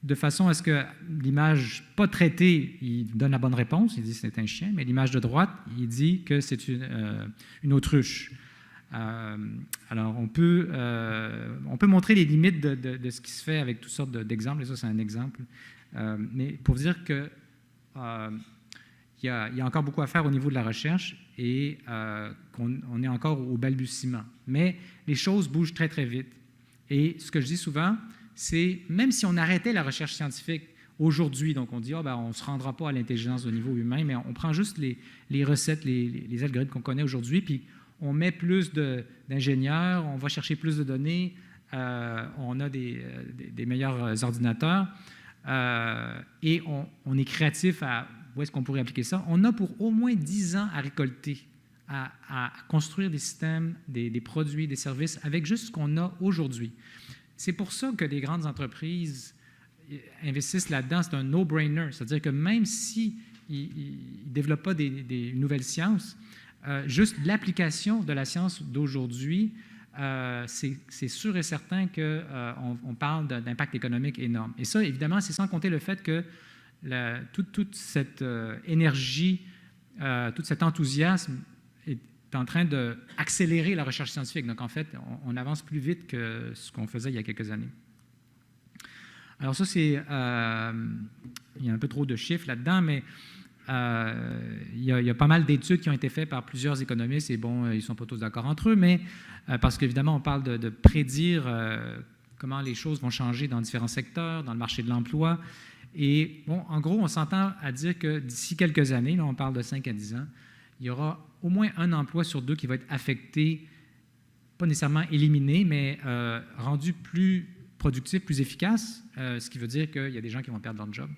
de façon à ce que l'image pas traitée, il donne la bonne réponse, il dit que c'est un chien, mais l'image de droite, il dit que c'est une autruche. Alors, on peut montrer les limites de ce qui se fait avec toutes sortes d'exemples, et ça, c'est un exemple. Mais pour dire que il y a encore beaucoup à faire au niveau de la recherche et qu'on est encore au balbutiement. Mais les choses bougent très, très vite. Et ce que je dis souvent, c'est même si on arrêtait la recherche scientifique aujourd'hui, donc on dit on ne se rendra pas à l'intelligence au niveau humain, mais on prend juste les recettes, les algorithmes qu'on connaît aujourd'hui, puis on met plus d'ingénieurs, on va chercher plus de données, on a des meilleurs ordinateurs et on est créatif à où est-ce qu'on pourrait appliquer ça. On a pour au moins 10 ans à récolter, à construire des systèmes, des produits, des services avec juste ce qu'on a aujourd'hui. C'est pour ça que les grandes entreprises investissent là-dedans. C'est un no-brainer. C'est-à-dire que même s'ils ne développent pas des nouvelles sciences, juste l'application de la science d'aujourd'hui, c'est sûr et certain qu'on parle d'impact économique énorme. Et ça, évidemment, c'est sans compter le fait que toute cette énergie, tout cet enthousiasme est en train d'accélérer la recherche scientifique. Donc, en fait, on avance plus vite que ce qu'on faisait il y a quelques années. Alors ça, il y a un peu trop de chiffres là-dedans, mais il y a pas mal d'études qui ont été faites par plusieurs économistes, et bon, ils ne sont pas tous d'accord entre eux, mais parce qu'évidemment, on parle de prédire comment les choses vont changer dans différents secteurs, dans le marché de l'emploi. Et bon, en gros, on s'entend à dire que d'ici quelques années, là, on parle de 5 à 10 ans, il y aura au moins un emploi sur deux qui va être affecté, pas nécessairement éliminé, mais rendu plus productif, plus efficace, ce qui veut dire qu'il y a des gens qui vont perdre leur job.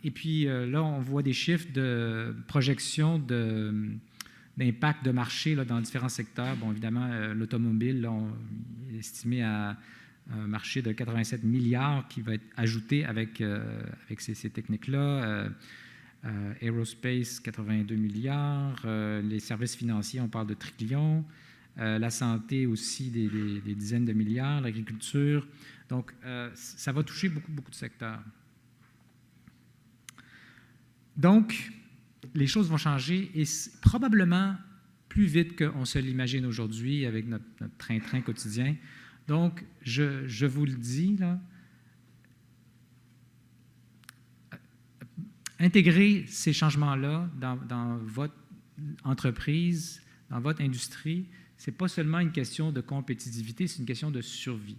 Et puis là, on voit des chiffres de projection d'impact de marché là, dans différents secteurs. Bon, évidemment, l'automobile, là, on est estimé à un marché de 87 milliards qui va être ajouté avec ces techniques-là. Aerospace, 82 milliards. Les services financiers, on parle de trillions. La santé aussi, des dizaines de milliards. L'agriculture. Donc, ça va toucher beaucoup, beaucoup de secteurs. Donc, les choses vont changer et probablement plus vite qu'on se l'imagine aujourd'hui avec notre train-train quotidien. Donc, je vous le dis, là, intégrer ces changements-là dans votre entreprise, dans votre industrie, ce n'est pas seulement une question de compétitivité, c'est une question de survie.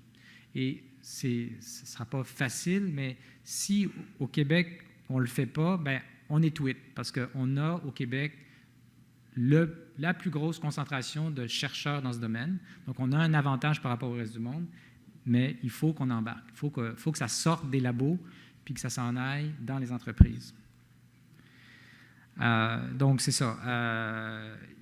Et ce ne sera pas facile, mais si au Québec, on ne le fait pas, bien, on est tweet, parce qu'on a au Québec la plus grosse concentration de chercheurs dans ce domaine. Donc, on a un avantage par rapport au reste du monde, mais il faut qu'on embarque. Il faut que ça sorte des labos puis que ça s'en aille dans les entreprises. Donc, c'est ça.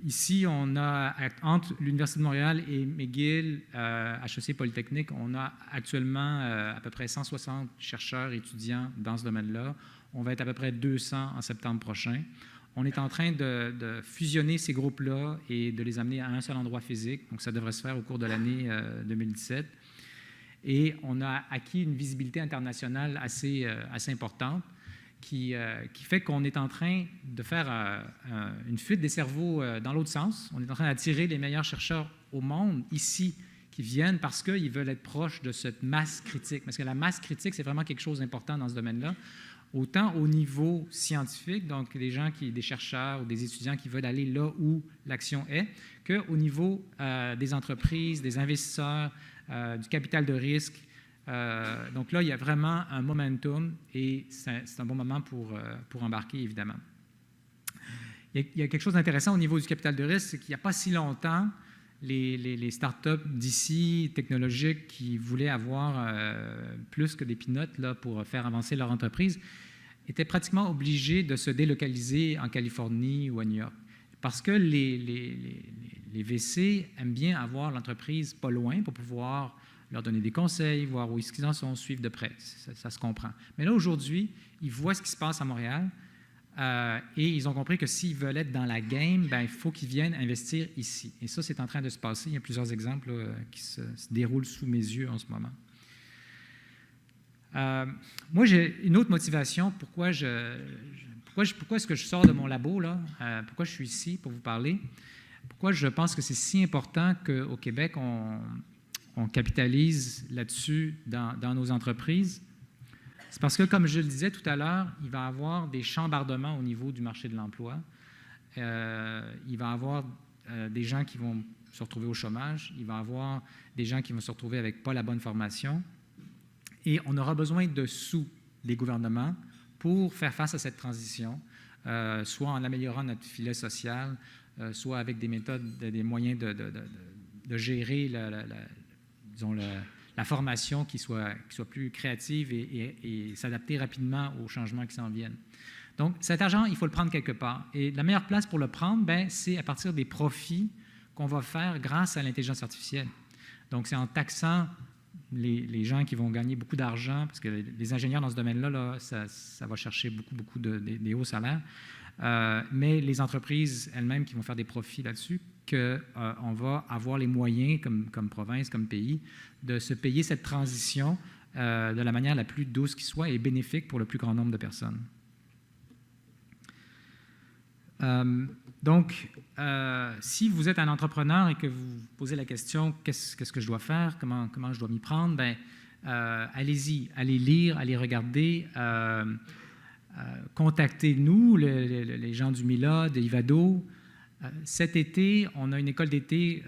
Ici, on a, entre l'Université de Montréal et McGill, HEC Polytechnique, on a actuellement à peu près 160 chercheurs et étudiants dans ce domaine-là. On va être à peu près 200 en septembre prochain. On est en train de fusionner ces groupes-là et de les amener à un seul endroit physique. Donc, ça devrait se faire au cours de l'année 2017. Et on a acquis une visibilité internationale assez importante qui fait qu'on est en train de faire une fuite des cerveaux dans l'autre sens. On est en train d'attirer les meilleurs chercheurs au monde ici qui viennent parce qu'ils veulent être proches de cette masse critique. Parce que la masse critique, c'est vraiment quelque chose d'important dans ce domaine-là. Autant au niveau scientifique, donc des chercheurs ou des étudiants qui veulent aller là où l'action est, qu'au niveau des entreprises, des investisseurs, du capital de risque. Donc là, il y a vraiment un momentum et c'est un bon moment pour embarquer, évidemment. Il y a quelque chose d'intéressant au niveau du capital de risque, c'est qu'il n'y a pas si longtemps, les startups d'ici, technologiques, qui voulaient avoir plus que des peanuts là, pour faire avancer leur entreprise, étaient pratiquement obligés de se délocaliser en Californie ou à New York. Parce que les VC aiment bien avoir l'entreprise pas loin pour pouvoir leur donner des conseils, voir où ils en sont, suivre de près. Ça se comprend. Mais là, aujourd'hui, ils voient ce qui se passe à Montréal et ils ont compris que s'ils veulent être dans la game, bien, il faut qu'ils viennent investir ici. Et ça, c'est en train de se passer. Il y a plusieurs exemples là, qui se déroulent sous mes yeux en ce moment. Moi, j'ai une autre motivation. Pourquoi est-ce que je sors de mon labo, là? Pourquoi je suis ici pour vous parler? Pourquoi je pense que c'est si important qu'au Québec, on capitalise là-dessus dans nos entreprises? C'est parce que, comme je le disais tout à l'heure, il va y avoir des chambardements au niveau du marché de l'emploi. Il va y avoir des gens qui vont se retrouver au chômage. Il va y avoir des gens qui vont se retrouver avec pas la bonne formation. Et on aura besoin de sous des gouvernements pour faire face à cette transition, soit en améliorant notre filet social, soit avec des méthodes, des moyens de gérer la formation qui soit plus créative et s'adapter rapidement aux changements qui s'en viennent. Donc, cet argent, il faut le prendre quelque part. Et la meilleure place pour le prendre, bien, c'est à partir des profits qu'on va faire grâce à l'intelligence artificielle. Donc, c'est en taxant les gens qui vont gagner beaucoup d'argent, parce que les ingénieurs dans ce domaine-là, là, ça va chercher beaucoup des hauts salaires, mais les entreprises elles-mêmes qui vont faire des profits là-dessus, qu'on va avoir les moyens, comme province, comme pays, de se payer cette transition de la manière la plus douce qui soit et bénéfique pour le plus grand nombre de personnes. Donc, si vous êtes un entrepreneur et que vous vous posez la question « qu'est-ce que je dois faire? Comment je dois m'y prendre? » bien, allez-y, allez lire, allez regarder, contactez-nous, les gens du MILA, de Ivado. Cet été, on a une école d'été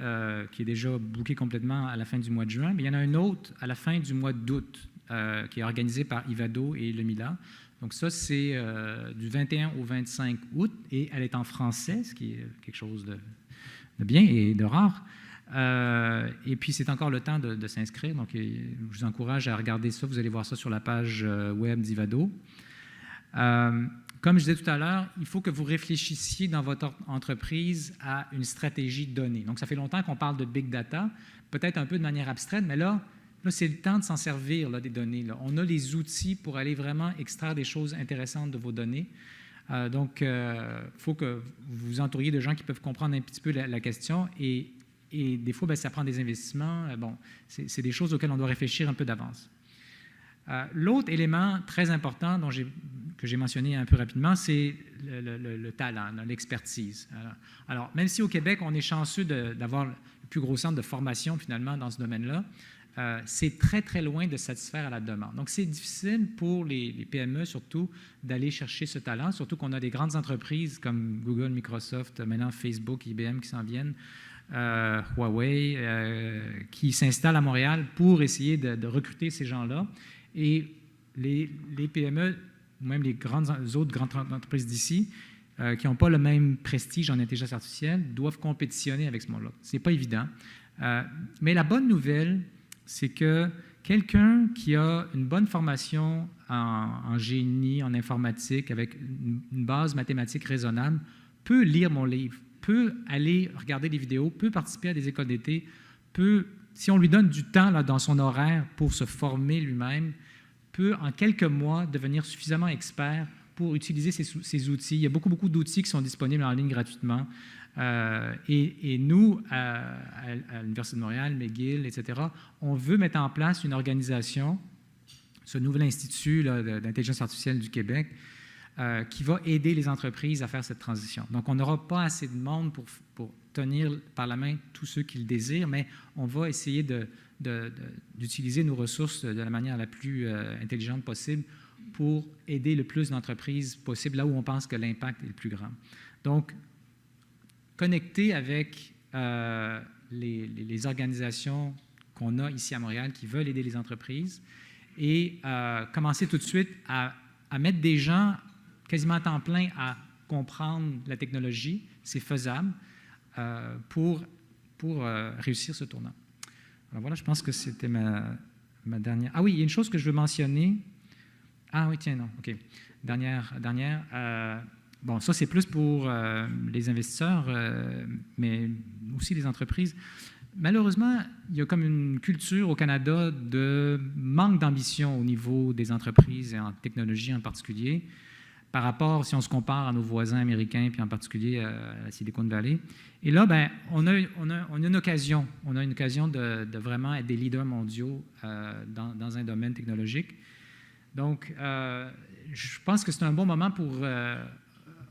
qui est déjà bookée complètement à la fin du mois de juin, mais il y en a une autre à la fin du mois d'août qui est organisée par Ivado et le MILA. Donc ça, c'est du 21 au 25 août et elle est en français, ce qui est quelque chose de bien et de rare. Et puis, c'est encore le temps de s'inscrire. Donc, je vous encourage à regarder ça. Vous allez voir ça sur la page web d'Ivado. Comme je disais tout à l'heure, il faut que vous réfléchissiez dans votre entreprise à une stratégie donnée. Donc, ça fait longtemps qu'on parle de big data, peut-être un peu de manière abstraite, mais là c'est le temps de s'en servir là, des données. Là. On a les outils pour aller vraiment extraire des choses intéressantes de vos données. Donc, il faut que vous vous entouriez de gens qui peuvent comprendre un petit peu la question et des fois, bien, ça prend des investissements. Bon, c'est des choses auxquelles on doit réfléchir un peu d'avance. L'autre élément très important que j'ai mentionné un peu rapidement, c'est le talent, l'expertise. Alors, même si au Québec, on est chanceux d'avoir le plus gros centre de formation finalement dans ce domaine-là, c'est très, très loin de satisfaire à la demande. Donc, c'est difficile pour les PME, surtout, d'aller chercher ce talent, surtout qu'on a des grandes entreprises comme Google, Microsoft, maintenant Facebook, IBM qui s'en viennent, Huawei, qui s'installent à Montréal pour essayer de recruter ces gens-là. Et les PME, ou même les autres grandes entreprises d'ici, qui n'ont pas le même prestige en intelligence artificielle, doivent compétitionner avec ce monde-là. Ce n'est pas évident. Mais la bonne nouvelle, c'est que quelqu'un qui a une bonne formation en génie, en informatique, avec une base mathématique raisonnable, peut lire mon livre, peut aller regarder des vidéos, peut participer à des écoles d'été, peut, si on lui donne du temps là, dans son horaire pour se former lui-même, peut en quelques mois devenir suffisamment expert pour utiliser ces outils. Il y a beaucoup d'outils qui sont disponibles en ligne gratuitement. Et nous, à l'Université de Montréal, McGill, etc., on veut mettre en place une organisation, ce nouvel institut d'intelligence artificielle du Québec, qui va aider les entreprises à faire cette transition. Donc, on n'aura pas assez de monde pour tenir par la main tous ceux qui le désirent, mais on va essayer d'utiliser nos ressources de la manière la plus intelligente possible pour aider le plus d'entreprises possible là où on pense que l'impact est le plus grand. Donc, connecter avec les organisations qu'on a ici à Montréal qui veulent aider les entreprises et commencer tout de suite à mettre des gens quasiment à temps plein à comprendre la technologie, c'est faisable pour réussir ce tournant. Alors voilà, je pense que c'était ma dernière. Ah oui, il y a une chose que je veux mentionner. Ah oui, tiens, non, OK. Dernière. Bon, ça, c'est plus pour les investisseurs, mais aussi les entreprises. Malheureusement, il y a comme une culture au Canada de manque d'ambition au niveau des entreprises et en technologie en particulier, par rapport, si on se compare à nos voisins américains, puis en particulier à la Silicon Valley. Et là, ben, on a une occasion. On a une occasion de vraiment être des leaders mondiaux dans un domaine technologique. Donc, je pense que c'est un bon moment pour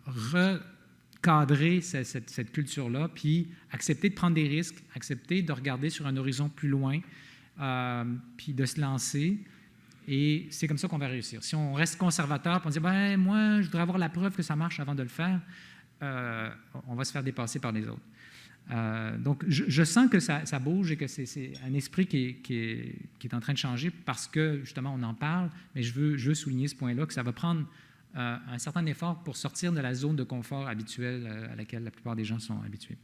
recadrer cette culture-là, puis accepter de prendre des risques, accepter de regarder sur un horizon plus loin, puis de se lancer. Et c'est comme ça qu'on va réussir. Si on reste conservateur, puis on dit ben, « moi, je voudrais avoir la preuve que ça marche avant de le faire », on va se faire dépasser par les autres. Donc, je sens que ça bouge et que c'est un esprit qui est en train de changer parce que, justement, on en parle, mais je veux souligner ce point-là, que ça va prendre un certain effort pour sortir de la zone de confort habituelle à laquelle la plupart des gens sont habitués.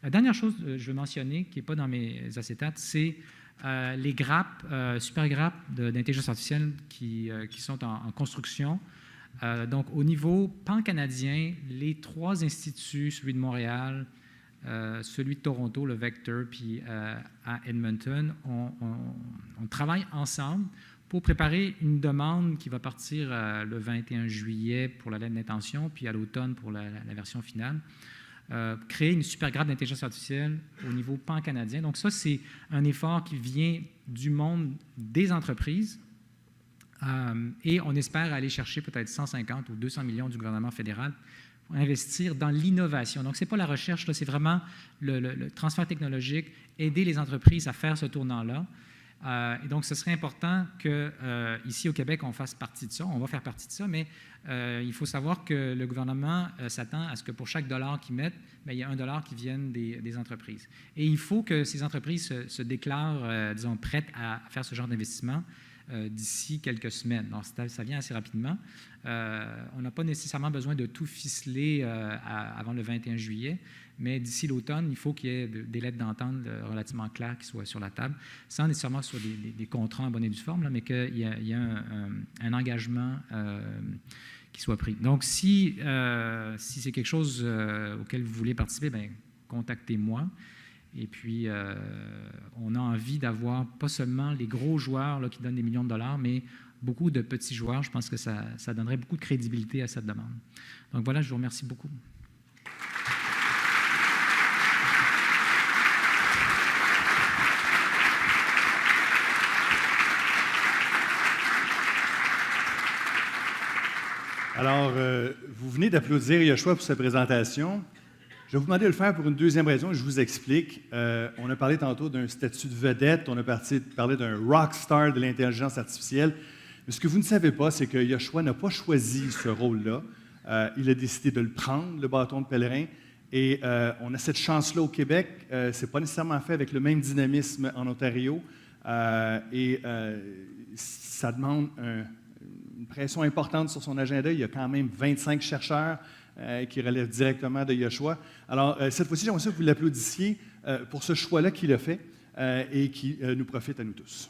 La dernière chose que je veux mentionner, qui n'est pas dans mes acétates, c'est les grappes, super grappes d'intelligence artificielle qui sont en construction. Donc, au niveau pan-canadien, les 3 instituts, celui de Montréal, celui de Toronto, le Vector, puis à Edmonton, on travaille ensemble pour préparer une demande qui va partir le 21 juillet pour la lettre d'intention, puis à l'automne pour la version finale. Créer une super grappe d'intelligence artificielle au niveau pan-canadien. Donc ça, c'est un effort qui vient du monde des entreprises et on espère aller chercher peut-être 150 ou 200 millions du gouvernement fédéral pour investir dans l'innovation. Donc, ce n'est pas la recherche, là, c'est vraiment le transfert technologique, aider les entreprises à faire ce tournant-là. Et donc, ce serait important qu'ici au Québec, on fasse partie de ça. On va faire partie de ça, mais il faut savoir que le gouvernement s'attend à ce que pour chaque dollar qu'ils mettent, bien, il y a $1 qui vienne des entreprises. Et il faut que ces entreprises se déclarent, disons, prêtes à faire ce genre d'investissement d'ici quelques semaines. Alors, ça vient assez rapidement. On n'a pas nécessairement besoin de tout ficeler avant le 21 juillet, mais d'ici l'automne, il faut qu'il y ait des lettres d'entente relativement claires qui soient sur la table, sans nécessairement que ce soit des contrats en bonne et due forme, là, mais qu'il y ait un engagement qui soit pris. Donc, si c'est quelque chose auquel vous voulez participer, bien, contactez-moi. Et puis, on a envie d'avoir pas seulement les gros joueurs là, qui donnent des millions de dollars, mais beaucoup de petits joueurs. Je pense que ça donnerait beaucoup de crédibilité à cette demande. Donc voilà, je vous remercie beaucoup. Alors, vous venez d'applaudir Yoshua pour sa présentation. Je vais vous demander de le faire pour une deuxième raison, je vous explique. On a parlé tantôt d'un statut de vedette, on a parlé d'un rockstar de l'intelligence artificielle. Mais ce que vous ne savez pas, c'est que Yoshua n'a pas choisi ce rôle-là. Il a décidé de le prendre, le bâton de pèlerin, Et on a cette chance-là au Québec. Ce n'est pas nécessairement fait avec le même dynamisme en Ontario. Ça demande une pression importante sur son agenda. Il y a quand même 25 chercheurs qui relèvent directement de Yoshua. Alors, cette fois-ci, j'aimerais que vous l'applaudissiez pour ce choix-là qu'il a fait et qui nous profite à nous tous.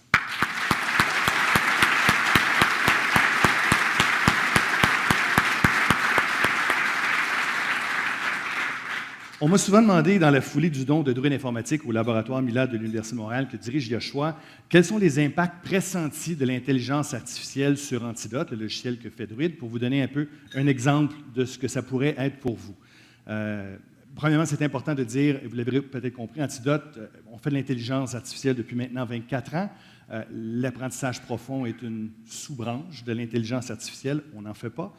On m'a souvent demandé, dans la foulée du don de Druid informatique au laboratoire Milad de l'Université de Montréal que dirige Yoshua, quels sont les impacts pressentis de l'intelligence artificielle sur Antidote, le logiciel que fait Druid, pour vous donner un peu un exemple de ce que ça pourrait être pour vous. Premièrement, c'est important de dire, et vous l'avez peut-être compris, Antidote, on fait de l'intelligence artificielle depuis maintenant 24 ans. L'apprentissage profond est une sous-branche de l'intelligence artificielle, on n'en fait pas.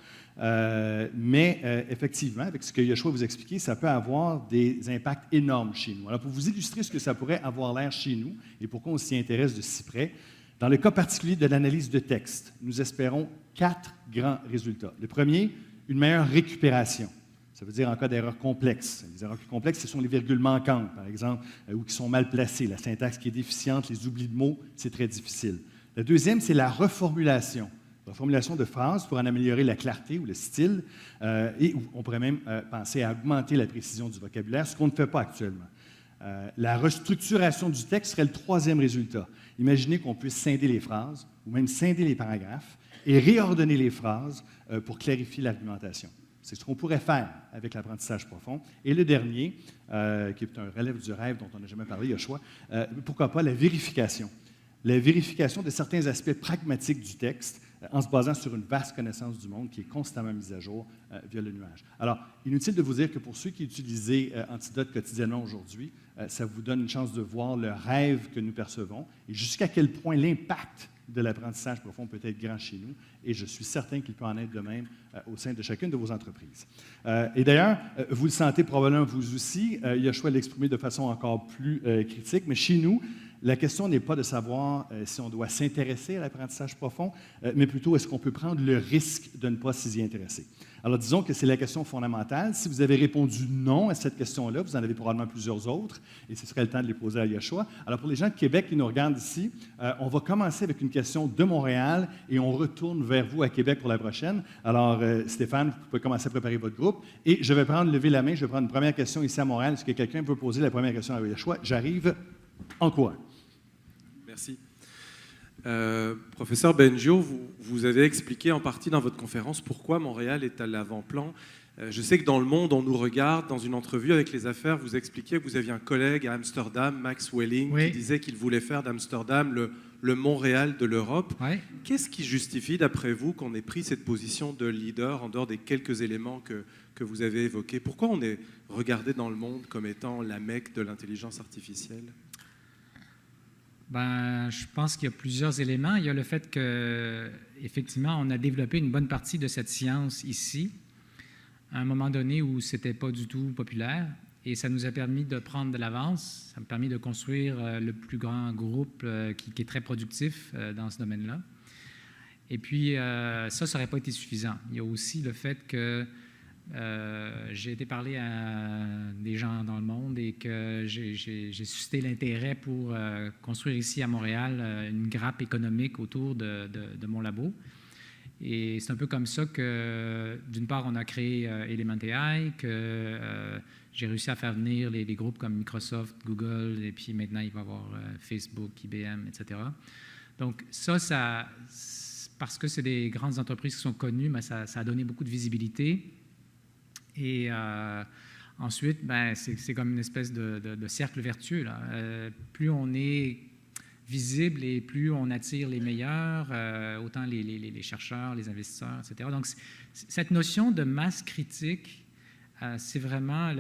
Mais effectivement, avec ce que Yoshua vous expliquait, ça peut avoir des impacts énormes chez nous. Alors, pour vous illustrer ce que ça pourrait avoir l'air chez nous et pourquoi on s'y intéresse de si près, dans le cas particulier de l'analyse de texte, nous espérons 4 grands résultats. Le premier, une meilleure récupération. Ça veut dire en cas d'erreurs complexes. Les erreurs plus complexes, ce sont les virgules manquantes, par exemple, ou qui sont mal placées, la syntaxe qui est déficiente, les oublis de mots, c'est très difficile. Le deuxième, c'est la reformulation. Reformulation de phrases pour en améliorer la clarté ou le style, et on pourrait même penser à augmenter la précision du vocabulaire, ce qu'on ne fait pas actuellement. La restructuration du texte serait le troisième résultat. Imaginez qu'on puisse scinder les phrases, ou même scinder les paragraphes, et réordonner les phrases pour clarifier l'argumentation. C'est ce qu'on pourrait faire avec l'apprentissage profond. Et le dernier, qui est un relève du rêve dont on n'a jamais parlé, Yoshua, pourquoi pas la vérification. La vérification de certains aspects pragmatiques du texte en se basant sur une vaste connaissance du monde qui est constamment mise à jour via le nuage. Alors, inutile de vous dire que pour ceux qui utilisent Antidote quotidiennement aujourd'hui, ça vous donne une chance de voir le rêve que nous percevons et jusqu'à quel point l'impact de l'apprentissage profond peut être grand chez nous, et je suis certain qu'il peut en être de même au sein de chacune de vos entreprises. Et d'ailleurs, vous le sentez probablement vous aussi, Yoshua l'exprimer de façon encore plus critique, mais chez nous, la question n'est pas de savoir si on doit s'intéresser à l'apprentissage profond, mais plutôt est-ce qu'on peut prendre le risque de ne pas s'y intéresser. Alors disons que c'est la question fondamentale. Si vous avez répondu non à cette question-là, vous en avez probablement plusieurs autres, et ce serait le temps de les poser à Yoshua. Alors pour les gens de Québec qui nous regardent ici, on va commencer avec une question de Montréal, et on retourne vers vous à Québec pour la prochaine. Alors Stéphane, vous pouvez commencer à préparer votre groupe, et je vais lever la main, je vais prendre une première question ici à Montréal. Est-ce que quelqu'un peut poser la première question à Yoshua? J'arrive en courant. Merci. Professeur Bengio, vous avez expliqué en partie dans votre conférence pourquoi Montréal est à l'avant-plan. Je sais que dans le monde, on nous regarde. Dans une entrevue avec Les Affaires, vous expliquiez que vous aviez un collègue à Amsterdam, Max Welling, qui disait qu'il voulait faire d'Amsterdam le Montréal de l'Europe. Oui. Qu'est-ce qui justifie, d'après vous, qu'on ait pris cette position de leader en dehors des quelques éléments que vous avez évoqués? Pourquoi on est regardé dans le monde comme étant la Mecque de l'intelligence artificielle? Je pense qu'il y a plusieurs éléments. Il y a le fait qu'effectivement, on a développé une bonne partie de cette science ici, à un moment donné où ce n'était pas du tout populaire, et ça nous a permis de prendre de l'avance. Ça a permis de construire le plus grand groupe qui est très productif dans ce domaine-là. Et puis, ça n'aurait pas été suffisant. Il y a aussi le fait que j'ai été parler à des gens dans le monde et que j'ai suscité l'intérêt pour construire ici à Montréal une grappe économique autour de mon labo. Et c'est un peu comme ça que, d'une part, on a créé Element AI, que j'ai réussi à faire venir les groupes comme Microsoft, Google, et puis maintenant, il va y avoir Facebook, IBM, etc. Donc ça parce que c'est des grandes entreprises qui sont connues, mais ça a donné beaucoup de visibilité. Et ensuite, c'est comme une espèce de cercle vertueux, là. Plus on est visible et plus on attire les meilleurs, autant les chercheurs, les investisseurs, etc. Donc, cette notion de masse critique, c'est vraiment,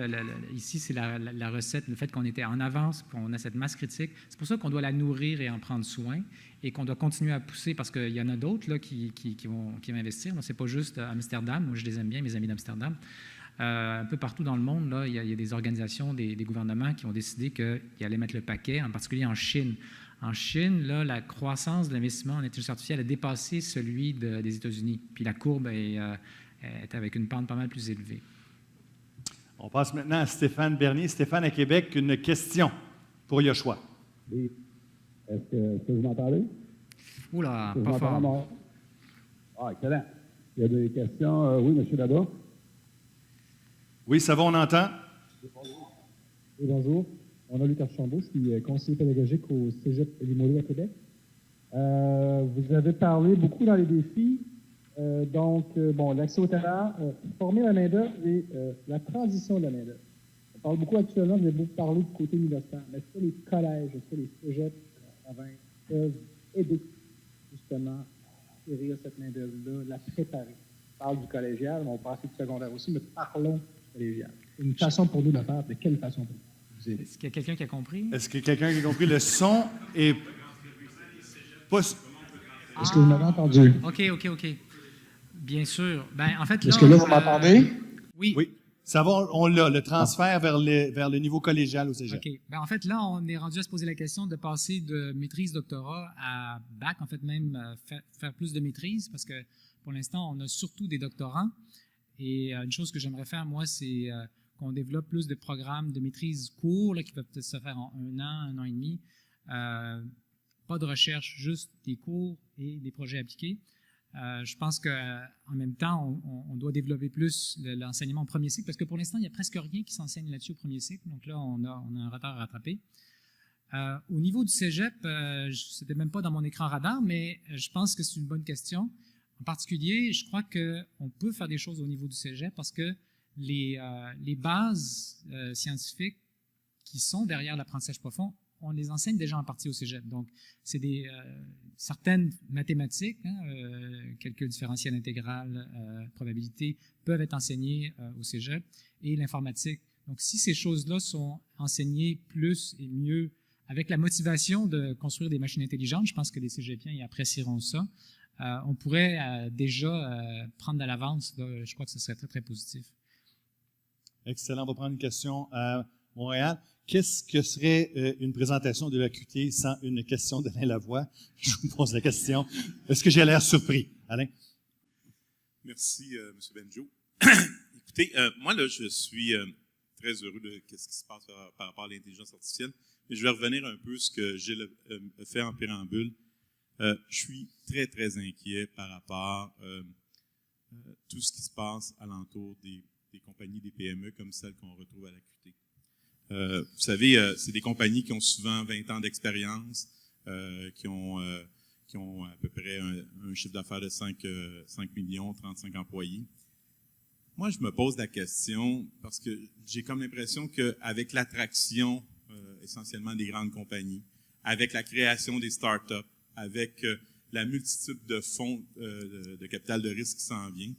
ici, c'est la recette, le fait qu'on était en avance, qu'on a cette masse critique. C'est pour ça qu'on doit la nourrir et en prendre soin et qu'on doit continuer à pousser parce qu'il y en a d'autres là, qui vont investir. Ce n'est pas juste Amsterdam. Moi, je les aime bien, mes amis d'Amsterdam. Un peu partout dans le monde, là, il y a des organisations, des gouvernements qui ont décidé qu'ils allaient mettre le paquet, en particulier en Chine. En Chine, là, la croissance de l'investissement en intelligence artificielle a dépassé celui des États-Unis. Puis la courbe est avec une pente pas mal plus élevée. On passe maintenant à Stéphane Bernier. Stéphane, à Québec, une question pour Yoshua. Oui. Est-ce que vous m'entendez? Oula, Est-ce que pas vous m'entendez, fort. mon- Ah, excellent. Il y a des questions. Oui, monsieur là-bas. Oui, ça va, on entend? Oui, bonjour. On a Luc Archambault, je suis conseiller pédagogique au Cégep Limoilou à Québec. Vous avez parlé beaucoup dans les défis. Bon, l'accès au talent, former la main-d'œuvre et la transition de la main-d'œuvre. On parle beaucoup actuellement, vous avez beaucoup parlé du côté universitaire, mais est-ce que les collèges, est-ce que les cégeps peuvent aider justement à acquérir cette main-d'œuvre-là, la préparer? On parle du collégial, mais on parle du secondaire aussi, mais parlons du collégial. Une façon pour nous de le faire, de quelle façon pour vous aider? Est-ce qu'il y a quelqu'un qui a compris? Est-ce que quelqu'un qui a compris le son est pas... Est-ce que vous m'avez entendu? OK. Bien sûr. Ben, en fait, là, Est-ce que là, vous m'entendez? Oui. Oui, ça va, on l'a, le transfert vers le niveau collégial au cégep. OK. Ben, en fait, là, on est rendu à se poser la question de passer de maîtrise-doctorat à bac, en fait, même faire plus de maîtrise, parce que pour l'instant, on a surtout des doctorants. Et une chose que j'aimerais faire, moi, c'est qu'on développe plus de programmes de maîtrise courts, là, qui peuvent peut-être se faire en 1 an et demi. Pas de recherche, juste des cours et des projets appliqués. Je pense qu'en même temps, on doit développer plus l'enseignement au premier cycle, parce que pour l'instant, il n'y a presque rien qui s'enseigne là-dessus au premier cycle. Donc là, on a un retard à rattraper. Au niveau du cégep, c'était même pas dans mon écran radar, mais je pense que c'est une bonne question. En particulier, je crois qu'on peut faire des choses au niveau du cégep parce que les bases scientifiques qui sont derrière l'apprentissage profond, on les enseigne déjà en partie au cégep. Donc, c'est certaines mathématiques, calcul différentiel intégral, probabilité, peuvent être enseignées au cégep, et l'informatique. Donc, si ces choses-là sont enseignées plus et mieux avec la motivation de construire des machines intelligentes, je pense que les cégepiens y apprécieront ça. On pourrait déjà prendre de l'avance. Je crois que ce serait très, très positif. Excellent. On va prendre une question à Montréal. Qu'est-ce que serait une présentation de l'AQT sans une question d'Alain Lavoie? Je vous pose la question. Est-ce que j'ai l'air surpris, Alain? Merci, M. Benjo. Écoutez, moi, là, je suis très heureux de ce qui se passe par rapport à l'intelligence artificielle. Mais je vais revenir un peu sur ce que Gilles a fait en préambule. Je suis très, très inquiet par rapport à tout ce qui se passe alentour des compagnies, des PME comme celles qu'on retrouve à l'AQT. Vous savez, c'est des compagnies qui ont souvent 20 ans d'expérience, qui ont à peu près un chiffre d'affaires de 5 millions, 35 employés. Moi, je me pose la question parce que j'ai comme l'impression qu'avec l'attraction essentiellement des grandes compagnies, avec la création des startups, avec la multitude de fonds de capital de risque qui s'en vient,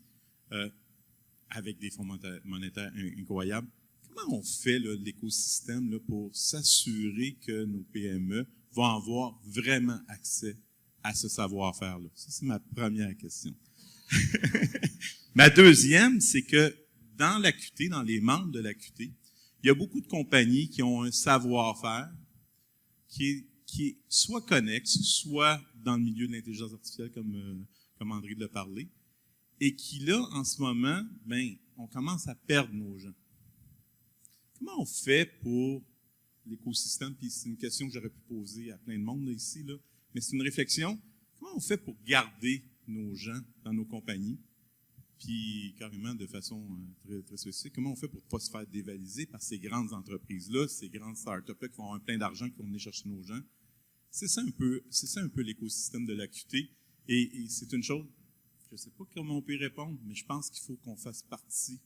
avec des fonds monétaires incroyables, comment on fait l'écosystème là, pour s'assurer que nos PME vont avoir vraiment accès à ce savoir-faire-là? Ça, c'est ma première question. Ma deuxième, c'est que dans l'AQT, dans les membres de l'AQT, il y a beaucoup de compagnies qui ont un savoir-faire qui est soit connexe, soit dans le milieu de l'intelligence artificielle, comme André l'a parlé, et qui, là, en ce moment, on commence à perdre nos gens. Comment on fait pour l'écosystème, puis c'est une question que j'aurais pu poser à plein de monde là, ici, là, mais c'est une réflexion, comment on fait pour garder nos gens dans nos compagnies, puis carrément de façon très, très spécifique, comment on fait pour ne pas se faire dévaliser par ces grandes entreprises-là, ces grandes startups-là qui vont avoir plein d'argent, qui vont venir chercher nos gens? C'est ça un peu l'écosystème de l'AQT, et c'est une chose, je ne sais pas comment on peut y répondre, mais je pense qu'il faut qu'on fasse partie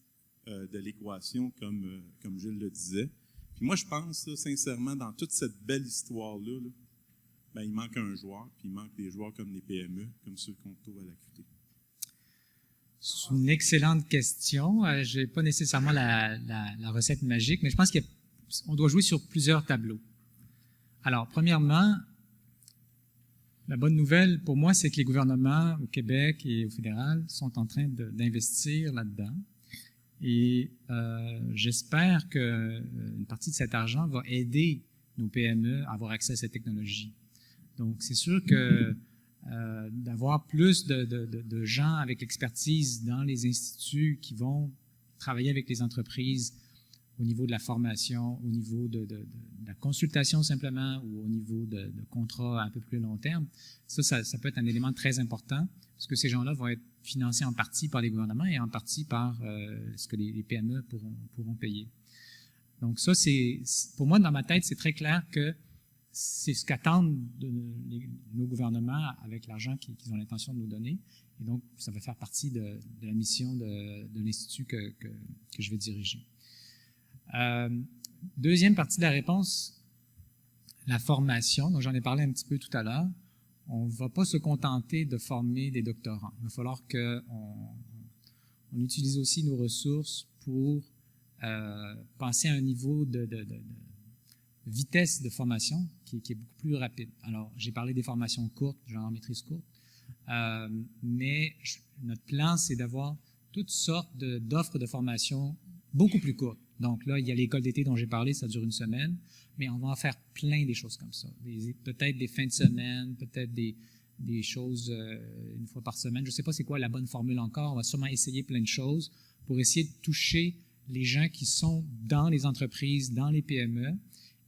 de l'équation, comme Gilles le disait. Puis moi, je pense, là, sincèrement, dans toute cette belle histoire-là, il manque un joueur, puis il manque des joueurs comme les PME, comme ceux qu'on trouve à l'AQT. C'est une excellente question. Je n'ai pas nécessairement la recette magique, mais je pense qu'on doit jouer sur plusieurs tableaux. Alors, premièrement, la bonne nouvelle pour moi, c'est que les gouvernements au Québec et au fédéral sont en train d'investir là-dedans. Et j'espère qu'une partie de cet argent va aider nos PME à avoir accès à cette technologie. Donc, c'est sûr que d'avoir plus de gens avec l'expertise dans les instituts qui vont travailler avec les entreprises au niveau de la formation, au niveau de la consultation simplement ou au niveau de contrats à un peu plus long terme. Ça peut être un élément très important parce que ces gens-là vont être financés en partie par les gouvernements et en partie par ce que les PME pourront payer. Donc ça, pour moi, dans ma tête, c'est très clair que c'est ce qu'attendent nos gouvernements avec l'argent qu'ils ont l'intention de nous donner. Et donc, ça va faire partie de la mission de l'Institut que je vais diriger. Deuxième partie de la réponse, la formation. Donc, j'en ai parlé un petit peu tout à l'heure. On ne va pas se contenter de former des doctorants. Il va falloir qu'on utilise aussi nos ressources pour passer à un niveau de vitesse de formation qui est beaucoup plus rapide. Alors, j'ai parlé des formations courtes, genre maîtrise courte, mais notre plan, c'est d'avoir toutes sortes d'offres de formation beaucoup plus courtes. Donc là, il y a l'école d'été dont j'ai parlé, ça dure 1 semaine, mais on va en faire plein des choses comme ça. Peut-être des fins de semaine, peut-être des choses 1 fois par semaine. Je ne sais pas c'est quoi la bonne formule encore. On va sûrement essayer plein de choses pour essayer de toucher les gens qui sont dans les entreprises, dans les PME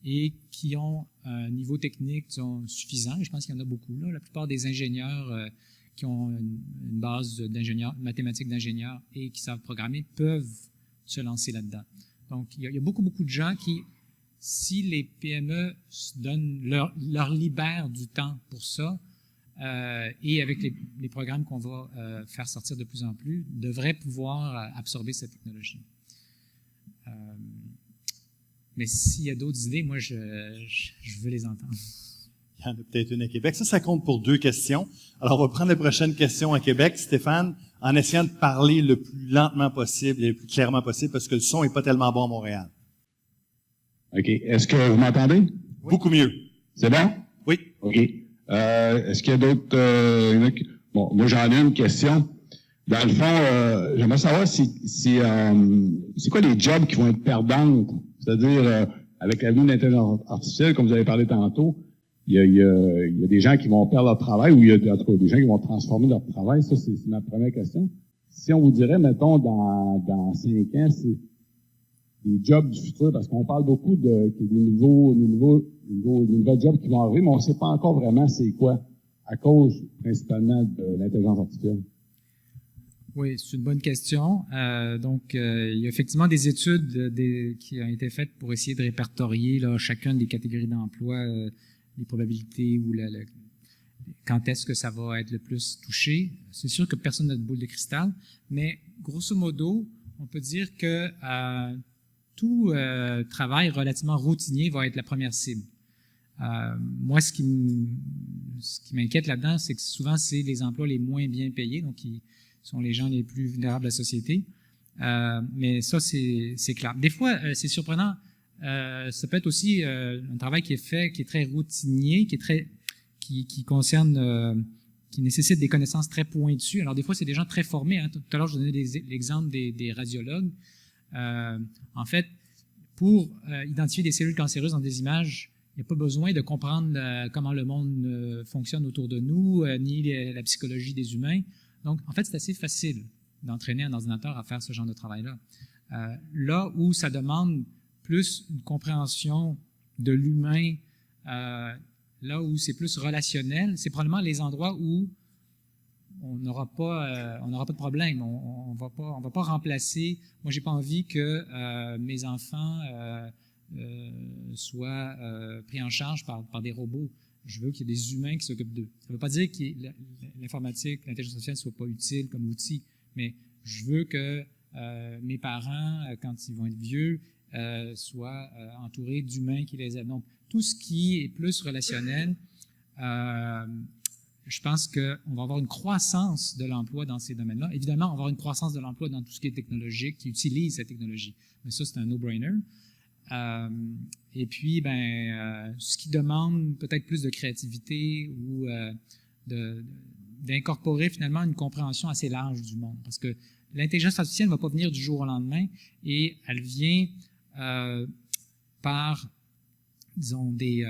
et qui ont un niveau technique disons, suffisant. Et je pense qu'il y en a beaucoup. Là. La plupart des ingénieurs qui ont une base mathématique d'ingénieur et qui savent programmer peuvent se lancer là-dedans. Donc, il y a beaucoup de gens qui, si les PME leur libèrent du temps pour ça, et avec les programmes qu'on va faire sortir de plus en plus, devraient pouvoir absorber cette technologie. Mais s'il y a d'autres idées, moi, je veux les entendre. Il y en a peut-être une à Québec. Ça compte pour 2 questions. Alors, on va prendre la prochaine question à Québec, Stéphane, en essayant de parler le plus lentement possible et le plus clairement possible parce que le son n'est pas tellement bon à Montréal. OK. Est-ce que vous m'entendez? Oui. Beaucoup mieux. C'est bon? Oui. OK. Est-ce qu'il y a d'autres... Bon, moi, j'en ai une question. Dans le fond, j'aimerais savoir c'est quoi les jobs qui vont être perdantes? C'est-à-dire, avec l'avenue de l'intelligence artificielle, comme vous avez parlé tantôt, il y a des gens qui vont perdre leur travail ou il y a en tout cas, des gens qui vont transformer leur travail. Ça, c'est ma première question. Si on vous dirait, mettons, dans 5 ans, c'est des jobs du futur, parce qu'on parle beaucoup des nouveaux jobs qui vont arriver, mais on ne sait pas encore vraiment c'est quoi, à cause principalement de l'intelligence artificielle. Oui, c'est une bonne question. Donc, il y a effectivement des études qui ont été faites pour essayer de répertorier là, chacune des catégories d'emploi, les probabilités ou quand est-ce que ça va être le plus touché. C'est sûr que personne n'a de boule de cristal, mais grosso modo, on peut dire que tout travail relativement routinier va être la première cible. Moi, ce qui m'inquiète là-dedans, c'est que souvent, c'est les emplois les moins bien payés, donc qui sont les gens les plus vulnérables de la société. Mais ça, c'est clair. Des fois, c'est surprenant. Ça peut être aussi un travail qui est fait, qui est très routinier, qui concerne, qui nécessite des connaissances très pointues. Alors, des fois, c'est des gens très formés. Hein. Tout à l'heure, je donnais l'exemple des radiologues. En fait, pour identifier des cellules cancéreuses dans des images, il n'y a pas besoin de comprendre comment le monde fonctionne autour de nous, ni la psychologie des humains. Donc, en fait, c'est assez facile d'entraîner un ordinateur à faire ce genre de travail-là. Là où ça demande plus une compréhension de l'humain, là où c'est plus relationnel, c'est probablement les endroits où on n'aura pas de problème. On va pas remplacer. Moi, j'ai pas envie que mes enfants soient pris en charge par des robots. Je veux qu'il y ait des humains qui s'occupent d'eux. Ça ne veut pas dire que l'informatique, l'intelligence artificielle ne soit pas utile comme outil, mais je veux que mes parents, quand ils vont être vieux, soient entourés d'humains qui les aident. Donc, tout ce qui est plus relationnel, je pense qu'on va avoir une croissance de l'emploi dans ces domaines-là. Évidemment, on va avoir une croissance de l'emploi dans tout ce qui est technologique, qui utilise cette technologie. Mais ça, c'est un no-brainer. Et puis, ce qui demande peut-être plus de créativité ou d'incorporer finalement une compréhension assez large du monde. Parce que l'intelligence artificielle ne va pas venir du jour au lendemain et elle vient par, disons, des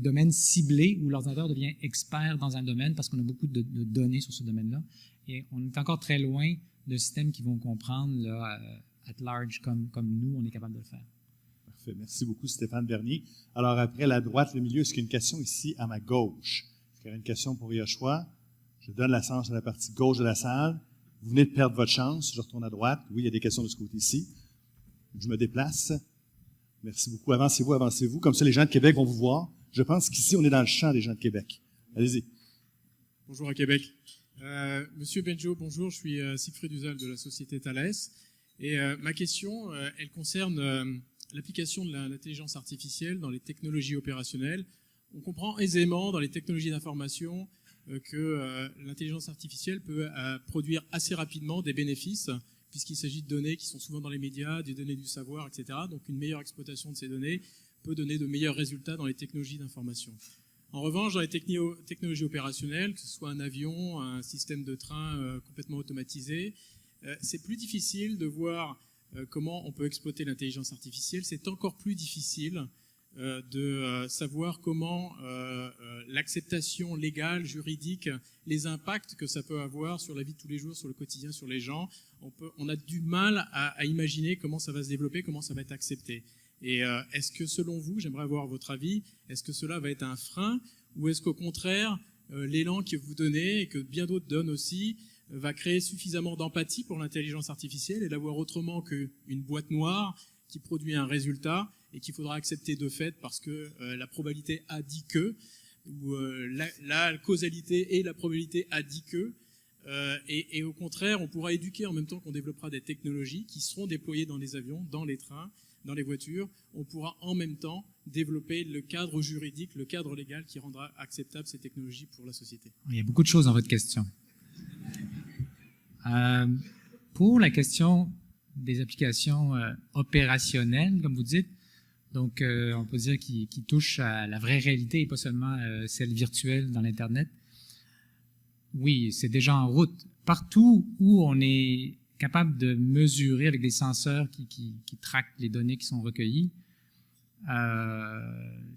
domaines ciblés où l'ordinateur devient expert dans un domaine parce qu'on a beaucoup de données sur ce domaine-là. Et on est encore très loin de systèmes qui vont comprendre là, at large comme nous, on est capable de le faire. Parfait. Merci beaucoup, Stéphane Bernier. Alors, après la droite, le milieu, est-ce qu'il y a une question ici à ma gauche? Est-ce qu'il y a une question pour Yoshua? Je donne la chance à la partie gauche de la salle. Vous venez de perdre votre chance. Je retourne à droite. Oui, il y a des questions de ce côté-ci. Je me déplace. Merci beaucoup. Avancez-vous, avancez-vous. Comme ça, les gens de Québec vont vous voir. Je pense qu'ici, on est dans le champ des gens de Québec. Allez-y. Bonjour à Québec. Monsieur Benjo, bonjour. Je suis Siegfried Uzal de la société Thales. Et ma question, elle concerne l'application de l'intelligence artificielle dans les technologies opérationnelles. On comprend aisément dans les technologies d'information que l'intelligence artificielle peut produire assez rapidement des bénéfices, puisqu'il s'agit de données qui sont souvent dans les médias, des données du savoir, etc. Donc une meilleure exploitation de ces données peut donner de meilleurs résultats dans les technologies d'information. En revanche, dans les technologies opérationnelles, que ce soit un avion, un système de train complètement automatisé, c'est plus difficile de voir comment on peut exploiter l'intelligence artificielle. C'est encore plus difficile de savoir comment l'acceptation légale, juridique, les impacts que ça peut avoir sur la vie de tous les jours, sur le quotidien, sur les gens. On a du mal à imaginer comment ça va se développer, comment ça va être accepté. Et est-ce que, selon vous, j'aimerais avoir votre avis, est-ce que cela va être un frein ou est-ce qu'au contraire, l'élan que vous donnez et que bien d'autres donnent aussi va créer suffisamment d'empathie pour l'intelligence artificielle et la voir autrement qu'une boîte noire qui produit un résultat et qu'il faudra accepter de fait parce que la probabilité a dit que, ou la causalité et la probabilité a dit que, et au contraire, on pourra éduquer en même temps qu'on développera des technologies qui seront déployées dans les avions, dans les trains, dans les voitures. On pourra en même temps développer le cadre juridique, le cadre légal qui rendra acceptable ces technologies pour la société. Il y a beaucoup de choses dans votre question. Pour la question des applications opérationnelles, comme vous dites, donc on peut dire qui touchent à la vraie réalité et pas seulement celle virtuelle dans l'Internet. Oui, c'est déjà en route. Partout où on est capable de mesurer avec des senseurs qui traquent les données qui sont recueillies,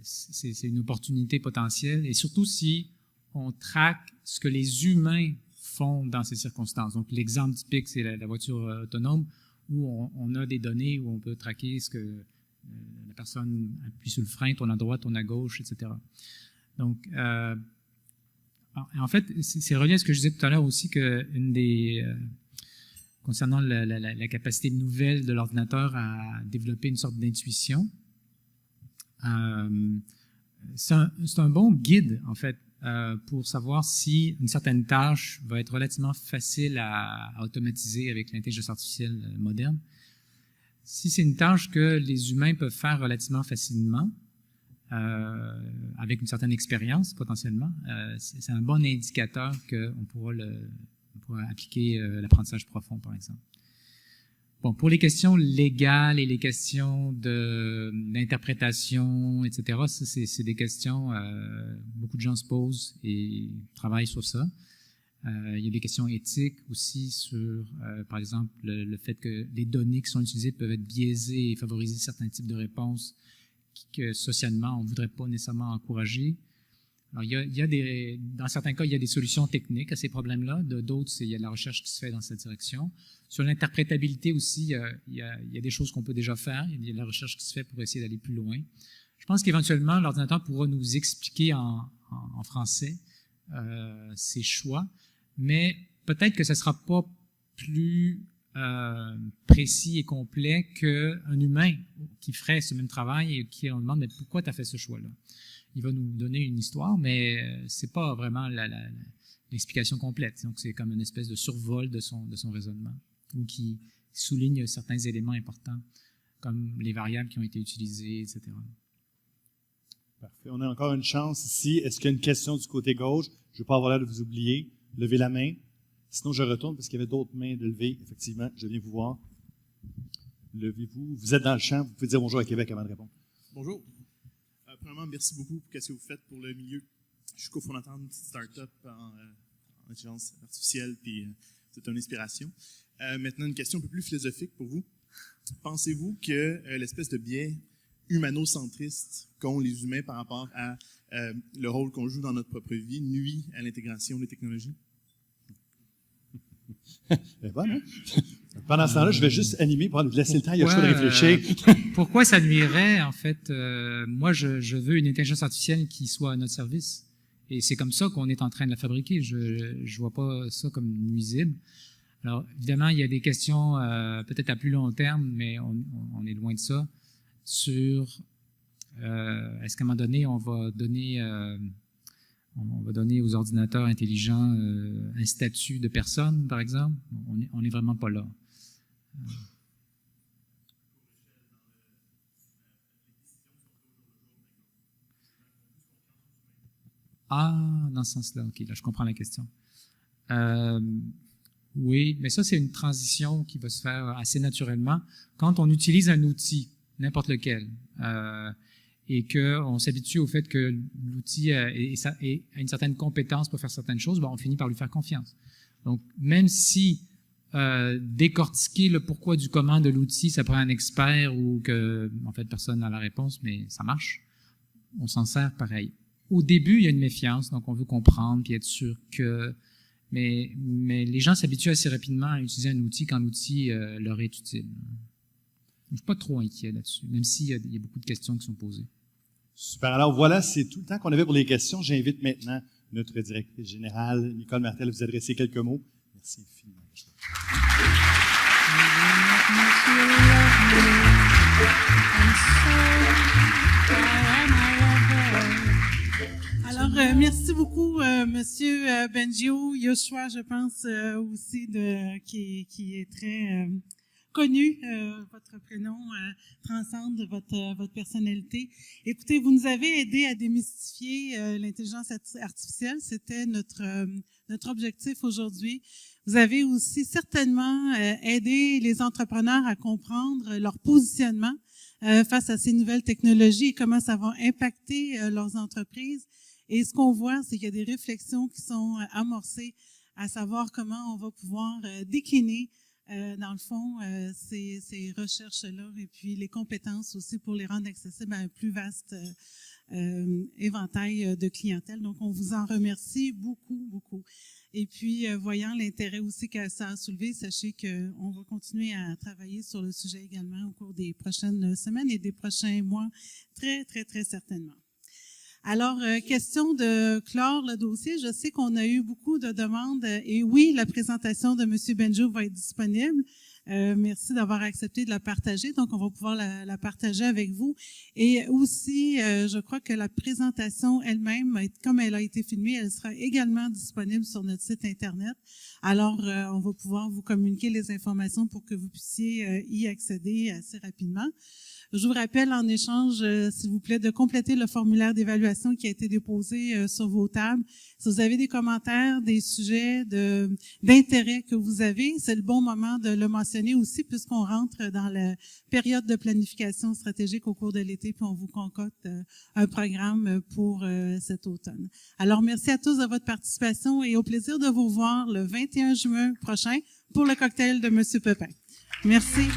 c'est une opportunité potentielle. Et surtout si on traque ce que les humains font dans ces circonstances. Donc l'exemple typique, c'est la voiture autonome où on a des données où on peut traquer ce que la personne appuie sur le frein, tourne à droite, tourne à gauche, etc. Donc, en fait, c'est relié à ce que je disais tout à l'heure aussi que concernant la capacité nouvelle de l'ordinateur à développer une sorte d'intuition, c'est un bon guide, en fait, pour savoir si une certaine tâche va être relativement facile à automatiser avec l'intelligence artificielle moderne. Si c'est une tâche que les humains peuvent faire relativement facilement, avec une certaine expérience potentiellement, c'est un bon indicateur qu'on pourra appliquer l'apprentissage profond, par exemple. Bon, pour les questions légales et les questions d'interprétation, etc., c'est des questions, beaucoup de gens se posent et travaillent sur ça. Il y a des questions éthiques aussi sur, par exemple, le fait que les données qui sont utilisées peuvent être biaisées et favoriser certains types de réponses que socialement, on ne voudrait pas nécessairement encourager. Alors, dans certains cas, il y a des solutions techniques à ces problèmes-là. D'autres, il y a de la recherche qui se fait dans cette direction. Sur l'interprétabilité aussi, il y a des choses qu'on peut déjà faire. Il y a de la recherche qui se fait pour essayer d'aller plus loin. Je pense qu'éventuellement, l'ordinateur pourra nous expliquer en français ses choix, mais peut-être que ce ne sera pas plus précis et complet qu'un humain qui ferait ce même travail et qui on demande « mais pourquoi tu as fait ce choix-là » Il va nous donner une histoire, mais ce n'est pas vraiment l'explication complète. Donc, c'est comme une espèce de survol de son raisonnement ou qui souligne certains éléments importants comme les variables qui ont été utilisées, etc. Parfait. On a encore une chance ici. Est-ce qu'il y a une question du côté gauche? Je ne veux pas avoir l'air de vous oublier. Levez la main. Sinon, je retourne parce qu'il y avait d'autres mains de lever. Effectivement, je viens vous voir. Levez-vous. Vous êtes dans le champ. Vous pouvez dire bonjour à Québec avant de répondre. Bonjour. Premièrement, merci beaucoup pour ce que vous faites pour le milieu. Je suis cofondateur d'une petite start-up en intelligence artificielle, puis c'est une inspiration. Maintenant, une question un peu plus philosophique pour vous. Pensez-vous que l'espèce de biais humanocentriste qu'ont les humains par rapport à le rôle qu'on joue dans notre propre vie nuit à l'intégration des technologies? C'est bon, hein? Pendant ce temps-là, je vais juste animer pour laisser le temps à Yoshua de réfléchir. Pourquoi ça nuirait, en fait? Moi, je veux une intelligence artificielle qui soit à notre service. Et c'est comme ça qu'on est en train de la fabriquer. Je vois pas ça comme nuisible. Alors, évidemment, il y a des questions peut-être à plus long terme, mais on est loin de ça, sur est-ce qu'à un moment donné, on va donner aux ordinateurs intelligents un statut de personne, par exemple? On n'est vraiment pas là. Ah, dans ce sens-là, OK, là, je comprends la question. Oui, mais ça, c'est une transition qui va se faire assez naturellement quand on utilise un outil, n'importe lequel, et qu'on s'habitue au fait que l'outil a une certaine compétence pour faire certaines choses, ben, on finit par lui faire confiance. Donc, même si décortiquer le pourquoi du comment de l'outil, ça prend un expert ou que, en fait, personne n'a la réponse, mais ça marche, on s'en sert pareil. Au début, il y a une méfiance, donc on veut comprendre puis être sûr que... Mais les gens s'habituent assez rapidement à utiliser un outil quand l'outil leur est utile. Je ne suis pas trop inquiet là-dessus, même s'il y a beaucoup de questions qui sont posées. Super. Alors voilà, c'est tout le temps qu'on avait pour les questions. J'invite maintenant notre directrice générale, Nicole Martel, à vous adresser quelques mots. Merci infiniment. Alors, merci beaucoup, Monsieur Bengio. Yoshua, je pense aussi qui est très connu. Votre prénom transcende votre personnalité. Écoutez, vous nous avez aidé à démystifier l'intelligence artificielle. C'était notre objectif aujourd'hui. Vous avez aussi certainement aidé les entrepreneurs à comprendre leur positionnement face à ces nouvelles technologies et comment ça va impacter leurs entreprises. Et ce qu'on voit, c'est qu'il y a des réflexions qui sont amorcées à savoir comment on va pouvoir décliner, dans le fond, ces recherches-là et puis les compétences aussi pour les rendre accessibles à un plus vaste éventail de clientèle. Donc, on vous en remercie beaucoup, beaucoup. Et puis, voyant l'intérêt aussi que ça a soulevé, sachez qu'on va continuer à travailler sur le sujet également au cours des prochaines semaines et des prochains mois, très, très, très certainement. Alors, question de clore le dossier. Je sais qu'on a eu beaucoup de demandes et oui, la présentation de M. Bengio va être disponible. Merci d'avoir accepté de la partager. Donc, on va pouvoir la partager avec vous. Et aussi, je crois que la présentation elle-même, comme elle a été filmée, elle sera également disponible sur notre site Internet. Alors, on va pouvoir vous communiquer les informations pour que vous puissiez y accéder assez rapidement. Je vous rappelle en échange, s'il vous plaît, de compléter le formulaire d'évaluation qui a été déposé sur vos tables. Si vous avez des commentaires, des sujets d'intérêt que vous avez, c'est le bon moment de le mentionner aussi puisqu'on rentre dans la période de planification stratégique au cours de l'été puis on vous concocte un programme pour cet automne. Alors, merci à tous de votre participation et au plaisir de vous voir le 21 juin prochain pour le cocktail de M. Pepin. Merci.